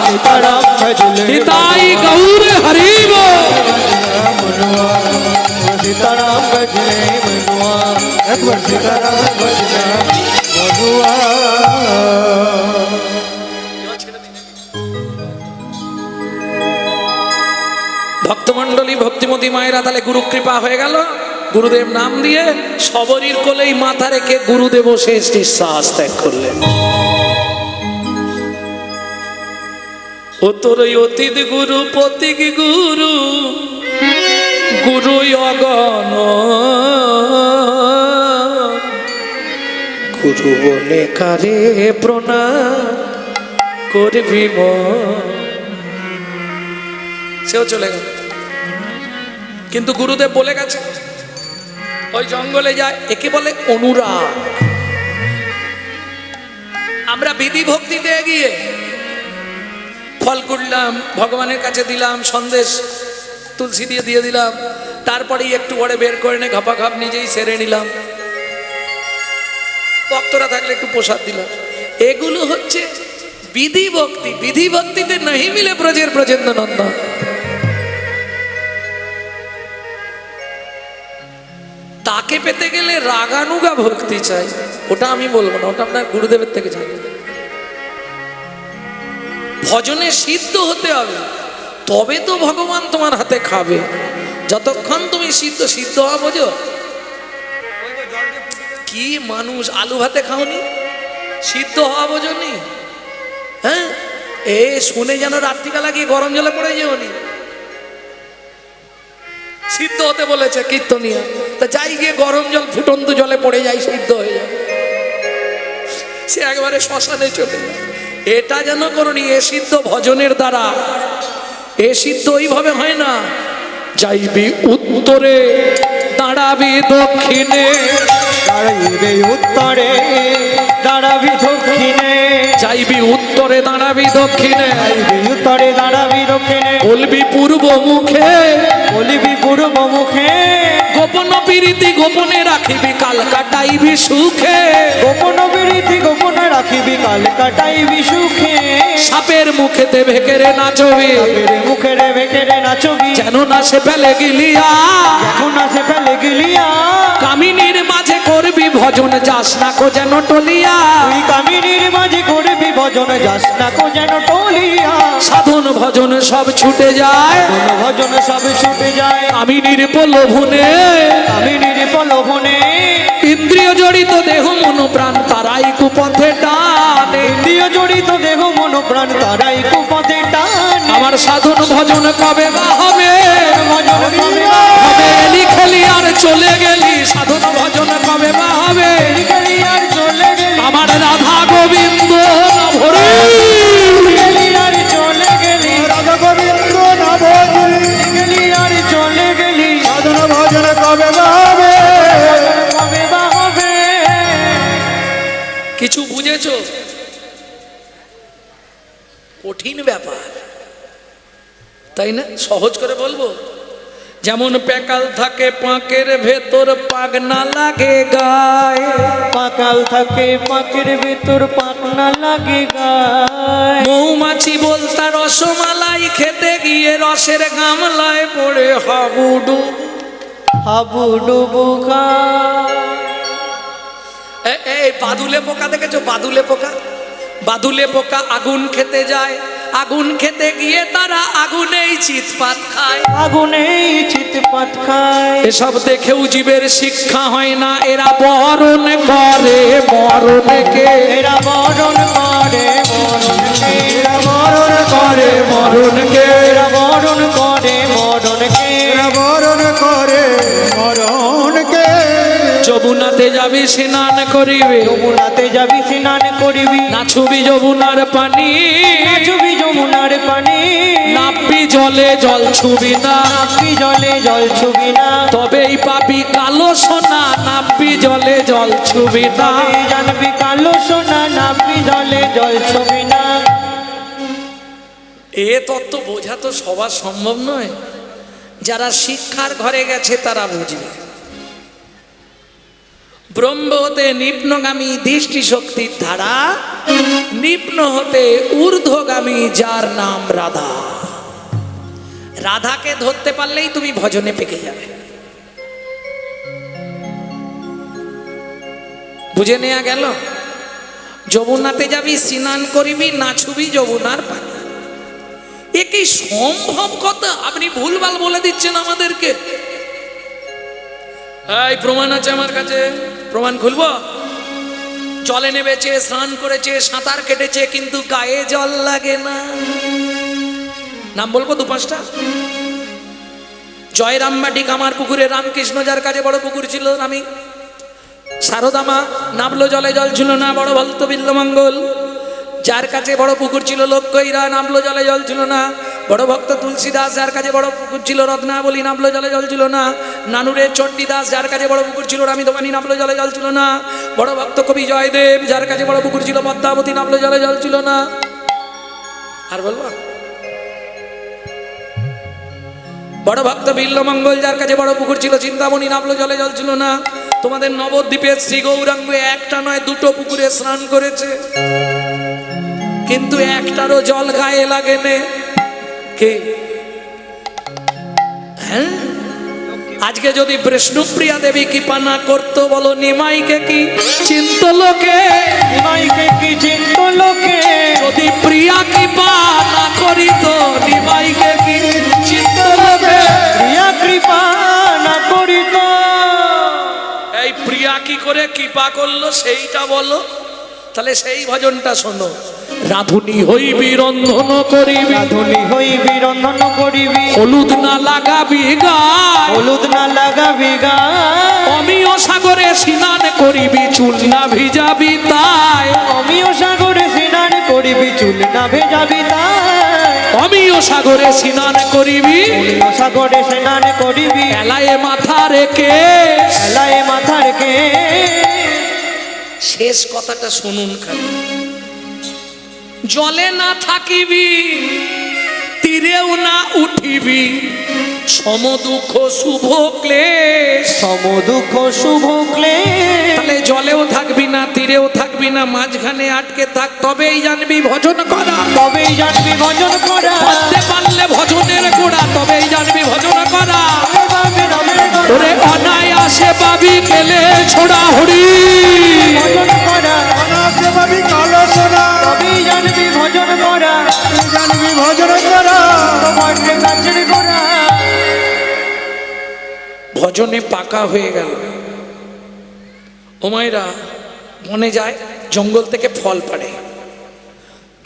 सीताराम भजले
निताई गौर हरि बोल।
सीताराम भजले मनुआ एक बार सीताराम भजले मनुआ।
ভক্তমণ্ডলী ভক্তিমতী মায়েরা তাহলে গুরু কৃপা হয়ে গেল, গুরুদেব নাম দিয়ে সবরীর কোলেই মাথা রেখে গুরুদেব শেষ নিঃশ্বাস ত্যাগ করলেন। ও তোর অতীত গুরু প্রতীক গুরু গুরু অগণ গুরু বলে কারে প্রণাম করবি মন। সেও চলে গেল, কিন্তু গুরুদেব বলে গেছে ওই জঙ্গলে যায়, একে বলে অনুরাগ। আমরা বিধি ভক্তিতে এগিয়ে ফল করলাম, ভগবানের কাছে দিলাম, সন্দেশ তুলসী দিয়ে দিলাম, তারপরেই একটু পরে বের করে নে ঘাপাঘাপ নিজেই সেরে নিলাম, ভক্তরা থাকলে একটু প্রসাদ দিলাম। এগুলো হচ্ছে বিধি ভক্তি। বিধি ভক্তিতে नहीं মিলে ব্রজের ব্রজেন্দ্র নন্দন। তাকে পেতে গেলে রাগানুগা ভক্তি চাই, ওটা আমি বলবো না, ওটা আপনার গুরুদেবের থেকে জানি। ভজনে সিদ্ধ হতে হবে, তবে তো ভগবান তোমার হাতে খাবে। যতক্ষণ তুমি সিদ্ধ হওয়া বোঝো। কি মানুষ আলু ভাতে খাওনি, সিদ্ধ হওয়া বোঝনি? হ্যাঁ, এ শুনে যেন রাত্রিবেলা গিয়ে গরম জলে পড়ে যেওনি। সিদ্ধ হতে বলেছে কীর্তনিয়া, তা যাই গিয়ে গরম জল ফুটন্ত জলে পড়ে যাই, সিদ্ধ হয়ে যায়, সে একবারে শ্মশানে চলে যায়। এটা যেন করনি। এ সিদ্ধ ভজনের দ্বারা, এ সিদ্ধ ওইভাবে হয় না। যাইবি উত্তরে দাঁড়াবি দক্ষিণে,
দাঁড়াইবে উত্তরে দাঁড়াবি দক্ষিণে,
যাইবি উত্তরে দাঁড়াবি দক্ষিণে,
যাইবি উত্তরে দাঁড়াবি দক্ষিণে,
বলবি পূর্ব মুখে,
বলিবি পূর্ব মুখে,
গোপন প্রীতি গোপনে রাখিবি, কাল কাটাইবি সুখে,
গোপন প্রীতি গোপনে রাখিবি, কাল কাটাইবি সুখে,
সাপের মুখেতে ভেকেরে নাচবি,
সাপের মুখে রে ভেকেরে নাচবি,
যেন না সে ফেলে গিলিয়া,
এখন আসে ফেলে গিলিয়া,
কামিনীর মাঝে করবি ভজন, যাস না কো যেন টলিয়া,
তুই কামিনীর মাঝে করবি ভজন, যাস না কো যেন টলিয়া,
সাধন ভজন সব ছুটে যায়,
কোন ভজন সব ছুটে যায়,
কামিনীর প্রলোভনে,
কামিনীর প্রলোভনে,
ইন্দ্রিয় জড়িত দেহ মন প্রাণ তারাই কুপথে টানে,
ইন্দ্রিয় জড়িত দেহ মন প্রাণ তারাই কুপথে টানে,
আমার সাধন ভজন কবে বা হবে,
ভজন কবে বা
হবে এলি খেলি আর চলে গেলি, সাধন ভজন কবে বা হবে,
গেলি আর চলে গেলি,
আমার রাধা গোবিন্দ না ভরে,
গেলি আর চলে গেলি,
রাধা গোবিন্দ না ভজলি
গেলি আর চলে গেলি,
সাধন ভজন কবে বা হবে?
কবে বা হবে?
কিছু বুঝেছো? কঠিন ব্যাপার, তাই না? সহজ করে বলবো, যেমন প্যাকাল থাকে পাঁকের ভেতর, পাক না লাগে গায়ে,
পাকাল থাকে পাকের ভেতর, পাক না লাগে গায়ে,
মৌমাছি বলতা রসমালাই খেতে গিয়ে রসের গামলায় পড়ে হাবুডু,
হাবুডুবু খায়,
এই বাদুলে পোকা দেখেছো? বাদুলে পোকা, বাদুলে পোকা আগুন খেতে যায়, আগুন খেতে গিয়ে তারা আগুনেই চিৎপাত খায়,
আগুনেই চিৎপাত খায়,
এসব দেখেও জীবের শিক্ষা হয় না, এরা বরণ করে মরণকে,
এরা বরণ করে মরণকে,
এরা মরণ করে
মরণকে,
এরা বরণ করে মরণকে,
এরা মরণ করে মরণকে।
যমুনাতে যাবি স্নান করিবে,
যমুনাতে যাবি স্নান করিবি,
নাচবি যমুনার পানি,
নাচবি যমুনার পানি,
নাববি জলে জল ছুবি না,
নাববি জলে জল ছুবি না,
তবেই পাবি কালো সোনা, নাববি জলে জল ছুবি না,
তবে জানবি কালো সোনা, নাববি জলে জল ছুবি না।
এ তত্ত্ব বোঝা তো সবার সম্ভব নয়। যারা শিক্ষার ঘরে গেছে তারা বুঝবে। ব্রহ্ম হতে নিম্নগামী দৃষ্টিশক্তির ধারা, নিম্ন হতে ঊর্ধ্বগামী যার নাম রাধা। রাধাকে ধরতে পারলেই তুমি ভজনে পেকে যাবে। বুঝে নেওয়া গেল? যমুনাতে যাবি, স্নান করিবি, নাচুবি যমুনার পানি। এ কি সম্ভব কথা? আপনি ভুলভাল বলে দিচ্ছেন আমাদেরকে। এই প্রমাণ আছে আমার কাছে, প্রমাণ খুলবো। জলে নেমেছে, স্নান করেছে, সাঁতার কেটেছে, কিন্তু গায়ে জল লাগে না। নাম বলবো দু পাঁচটা। জয়রামবাটি কামার পুকুরে রামকৃষ্ণ, যার কাছে বড় পুকুর ছিল, আমি সারদামা, নামলো জলে জল ছিল না, বড় ভক্ত বিল্লমঙ্গল, যার কাছে বড় পুকুর ছিল লক্ষ্যইরা, নামলো জলে জল ছিল না, বড় ভক্ত তুলসীদাস, যার কাছে বড় পুকুর ছিল রত্নাবলী, নামলো জলে জল ছিল না, নানুরের চণ্ডীদাস, যার কাছে বড় পুকুর ছিল রামিদোকানি, নামলো জলে জল ছিল না, বড় ভক্ত কবি জয়দেব, যার কাছে বড় পুকুর ছিল পদ্মাবতী, নামলো জলে জল ছিল না। আর বলবো? বড় ভক্ত বিল্লমঙ্গল, যার কাছে বড় পুকুর ছিল চিন্তামণি, নামলো জলে জল ছিল না। তোমাদের নবদ্বীপের শ্রী গৌরাঙ্গ একটা নয় দুটো পুকুরে স্নান করেছে, কিন্তু একটারও জল গায়ে লাগেনে। কে? হ্যাঁ, আজকে যদি বিষ্ণুপ্রিয়া দেবী কৃপা না করতো, বলো নিমাইকে কি চিন্ত লোকে?
নিমাইকে কি চিন্ত লোকে?
যদি প্রিয়া কৃপা না করিত, নিমাইকে কি চিন্ত লোকে?
প্রিয়া কৃপা না করিত।
এই প্রিয়া কি করে কৃপা করলো সেইটা বলো, তাহলে সেই ভজনটা শোনো। রাধুনি হইবি রন্ধন করিবি,
রাধুনি হইবি রন্ধন করিবি,
হলুদ না লাগাবি গায়,
হলুদ না লাগাবি গায়,
অমিয় সাগরে স্নান করিবি, চুল না ভিজাবি তাই,
অমিয় সাগরে স্নান করিবি, চুল না ভেজাবি তাই,
অমিয় সাগরে স্নান করিবি,
অমিয় সাগরে স্নান করিবি,
এলায়ে মাথা রেখে,
এলায়ে মাথা রেখে।
শেষ কথাটা শুনুন খালি। জলে না থাকিবি, তীরেও না উঠিবি, সম দুঃখ শুভ ক্লেশ,
সম দুঃখ শুভ ক্লেশ।
তাহলে জলেও থাকবি না, তীরেও থাকবি না, মাঝখানে আটকে থাক, তবেই জানবি ভজন করা,
তবেই জানবি ভজন করা,
করতে পারলে ভজনের গোড়া, তবেই জানবি ভজন করা। ওরে অনায়াসে পাবি পেলে ছোড়া হরি,
ভজন করা,
অনাসে ভাবি কালো সোনা,
তবেই জানবি ভজন করা,
তুই জানবি ভজন করা।
তোমার কাছে করা।
ভজনে পাকা হয়ে গেল। ও মায়েরা, মনে যায় জঙ্গল থেকে ফল পাড়ে,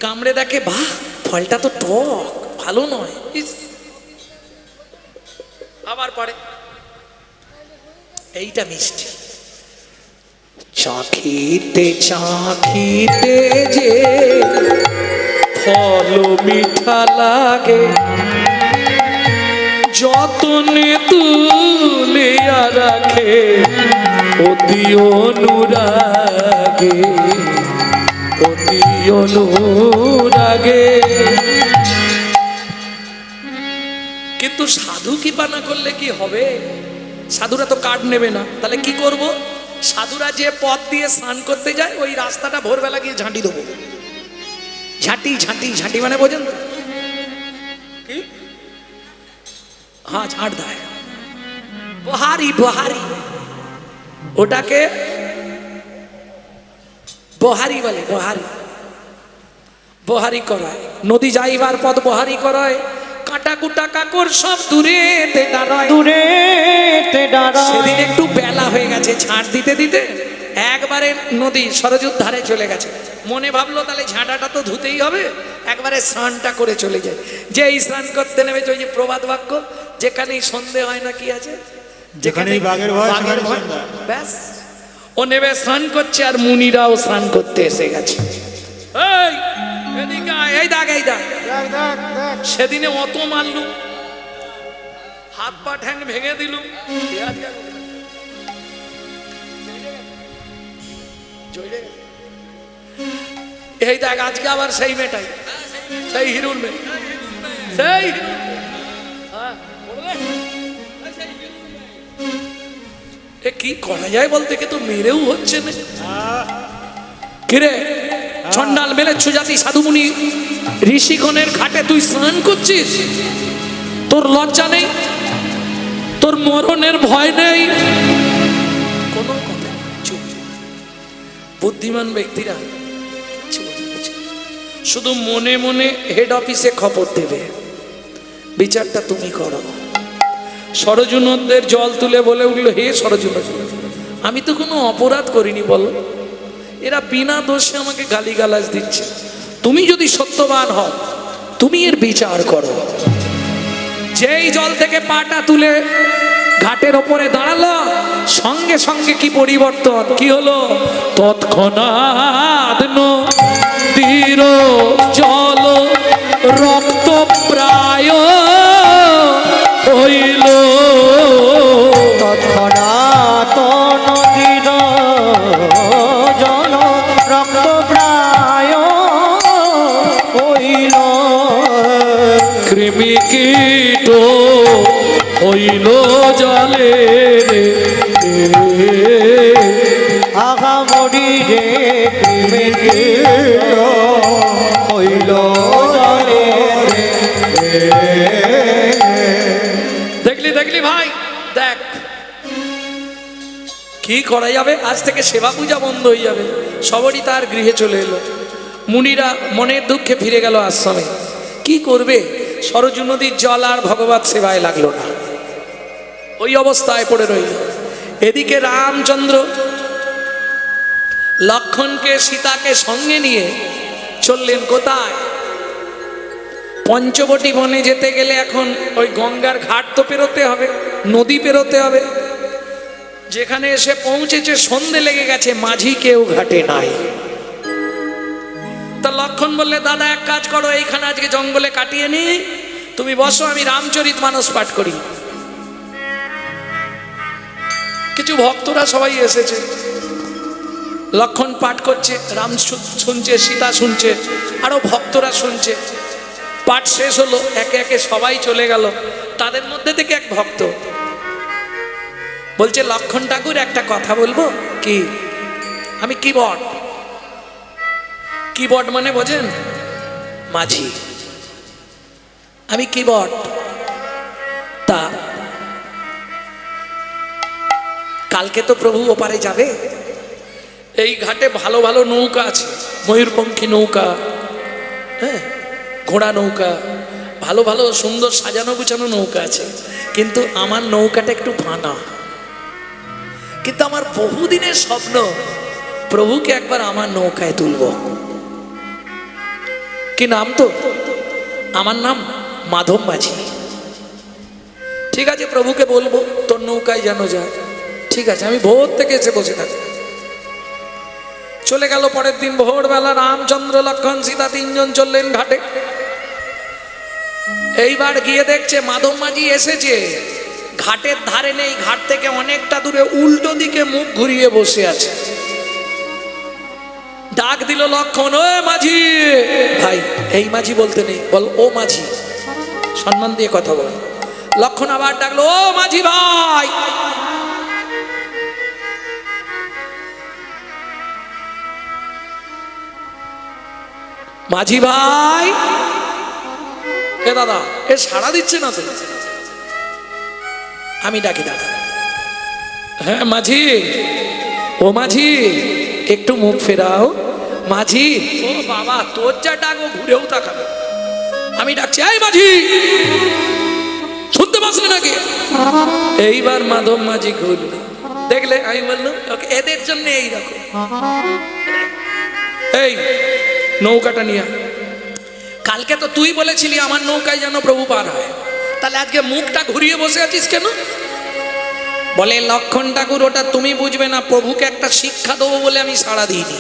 কামড়ে দেখে বাহ ফলটা তো টক, ভালো নয়, ইস, আবার পাড়ে এইটা মিষ্টি। চাখিতে চাখিতে যে ফল মিঠা লাগে, যতনে তুলিয়া রাখে অতি অনুরাগে, অতি অনুরাগে। কিন্তু সাধু কৃপা না করলে কি হবে? সাধুরা তো কার্ড নেবে না, তাহলে কি করব? সাধুরা যে পথ দিয়ে স্নান করতে যায়, ওই রাস্তাটা ভোরবেলা গিয়ে ঝাঁটি দেবো। ঝাঁটি ঝাঁটি ঝাঁটি মানে বোঝেন তো? কি? হ্যাঁ, ঝাঁট দেয়, বহারি বহারি, ওটাকে বহারি বলে। বহারি বহারি করায়, নদী যাইবার পথ বহারি করায়, কাটা কুটা কাকর সব দূরে দাঁড়ায়,
দূরে দাঁড়ায়।
সেদিন একটু বেলা হয়ে গেছে, ঝাঁট দিতে দিতে একবারে নদী সরজুর ধারে চলে গেছে। মনে ভাবলো তাহলে ঝাঁটাটা তো ধুতেই হবে, একবারে স্নানটা করে চলে যায়। যেই স্নান করতে নেমেছে, ওই যে প্রবাদ বাক্য, যেখানেই সন্ধে হয় না কি আছে,
যেখানেই বাঘের ভয়,
বাঘের
সেখানেই
ভয়,
সন্ধ্যা।
ব্যাস ও নেমে স্নান করছে, আর মুনিরাও স্নান করতে এসে গেছে। এই এদিকে আয়, এই দাগ, এই দাগ।
দেখ দেখ দেখ,
সেদিনে অত মারলু, হাত পা ঠ্যাং ভেঙে দিলু, এই দেখ আজকে আবার সেই মেয়েটাই, সেই হিরুল মেয়ে, সেই হিরুল। হ্যাঁ, বলবে? এ কি করা যায় বলতে, কে তো মেরেও হচ্ছে না। কিরে চন্ডাল মেলে ছুজাতি সাধুমুনি ঋষিগণের ঘাটে তুই স্নান করছিস? তোর লজ্জা নেই? তোর মরণের ভয় নেই? কোনো কথা নেই, চুপ। বুদ্ধিমান ব্যক্তিরা চুপ, চুপ। শুধু মনে মনে হেড অফিসে খবর দেবে, বিচারটা তুমি করো। সরজুনদের জল তুলে বলে উঠলো, হে সরজুন, আমি তো কোনো অপরাধ করিনি, বলো। এরা বিনা দোষে আমাকে গালিগালাজ দিচ্ছে। তুমি যদি সত্যবান হও, তুমি এর বিচার করো। যেই জল থেকে পাটা তুলে ঘাটের ওপরে দাঁড়ালো, সঙ্গে সঙ্গে কি পরিবর্তন, কি হলো? তৎক্ষণাৎ নদীর জল রক্ত প্রায় হইল।
তৎক্ষণাৎ নদীর জল রক্ত প্রায় হইল।
কৃমি কীট হইল জলে রে,
আগামরি রে কৃমি কীট হইল জলে রে।
দেখলি দেখলি ভাই, দেখ কি করা যাবে। আজ থেকে সেবা পূজা বন্ধ হয়ে যাবে, সবারই তার গৃহে চলে এলো। মুনিরা মনের দুঃখে ফিরে গেল আশ্রমে। কি করবে? সরজু নদীর জল আর ভগবত সেবায় লাগলো না, ওই অবস্থায় পড়ে রইল। এদিকে রামচন্দ্র লক্ষণকে সীতাকে সঙ্গে নিয়ে চললেন কোথায়? পঞ্চবটী বনে যেতে গেলে এখন ওই গঙ্গার ঘাট তো পেরোতে হবে, নদী পেরোতে হবে। যেখানে এসে পৌঁছেছে সন্ধে লেগে গেছে, মাঝি কেউ ঘাটে নাই। তা লক্ষণ বললে, দাদা এক কাজ করো, এইখানে আজকে জঙ্গলে কাটিয়ে নি, তুমি বসো, আমি রামচরিতমানস পাঠ করি। কিছু ভক্তরা সবাই এসেছে, লক্ষণ পাঠ করছে, রাম শুনছে, সীতা শুনছে, আরো ভক্তরা শুনছে। পাঠ শেষ হলো, একে একে সবাই চলে গেল। তাদের মধ্যে থেকে এক ভক্ত বলছে, লক্ষণ ঠাকুর একটা কথা বলবো। কি? আমি কিবট। কিবট মানে বোঝেন? মাঝি। আমি কিবট। তা কালকে তো প্রভু ওপারে যাবে, এই ঘাটে ভালো ভালো নৌকা আছে, ময়ূরপঙ্খী নৌকা, হ্যাঁ, ঘোড়া নৌকা, ভালো ভালো সুন্দর সাজানো গুছানো নৌকা আছে, কিন্তু আমার নৌকাটা একটু ভাঙা। কিন্তু আমার বহুদিনের স্বপ্ন, প্রভুকে একবার আমার নৌকায় তুলব। কি নাম? তো আমার নাম মাধব মাঝি। ঠিক আছে, প্রভুকে বলবো তোর নৌকায় যেন যায়। ঠিক আছে, আমি ভোর থেকে এসে বসে থাকি। চলে গেল। পরের দিন ভোরবেলা রামচন্দ্র লক্ষণ সীতা তিনজন চললেন ঘাটে। এইবার গিয়ে দেখছে মাধব মাঝি এসেছে, ঘাটের ধারে নেই, ঘাট থেকে অনেকটা দূরে উল্টো দিকে মুখ ঘুরিয়ে বসে আছে। ডাক দিল লক্ষণ, ও মাঝি ভাই। এই মাঝি বলতে নেই, বল ও মাঝি, সম্মান দিয়ে কথা বল। লক্ষণ আবার ডাকলো, ও মাঝি ভাই। মাঝি ভাই, এ দাদা, এ সাড়া দিচ্ছে না তো। আমি ডাকি, দাদা। হ্যাঁ মাঝি, ও মাঝি, একটু মুখ ফেরাও। মাঝি, ও বাবা, তোর যা ডাকো ঘুরেও তাকাবে। আমি ডাকছি, এই মাঝি, শুনতে পাচ্ছি নাকি? এইবার মাধব মাঝি ঘুরল, দেখলে আমি বললাম ওকে এদের জন্য এইরকম। এই নৌকাটা নিয়ে, কালকে তো তুই বলেছিলি আমার নৌকায় যেন প্রভু পার হয়, তাহলে আজকে মুখটা ঘুরিয়ে বসে আছিস কেন? বলে লক্ষণ ঠাকুর, ওটা তুমি বুঝবে না, প্রভুকে একটা শিক্ষা দেবো বলে আমি সাড়া দিইনি।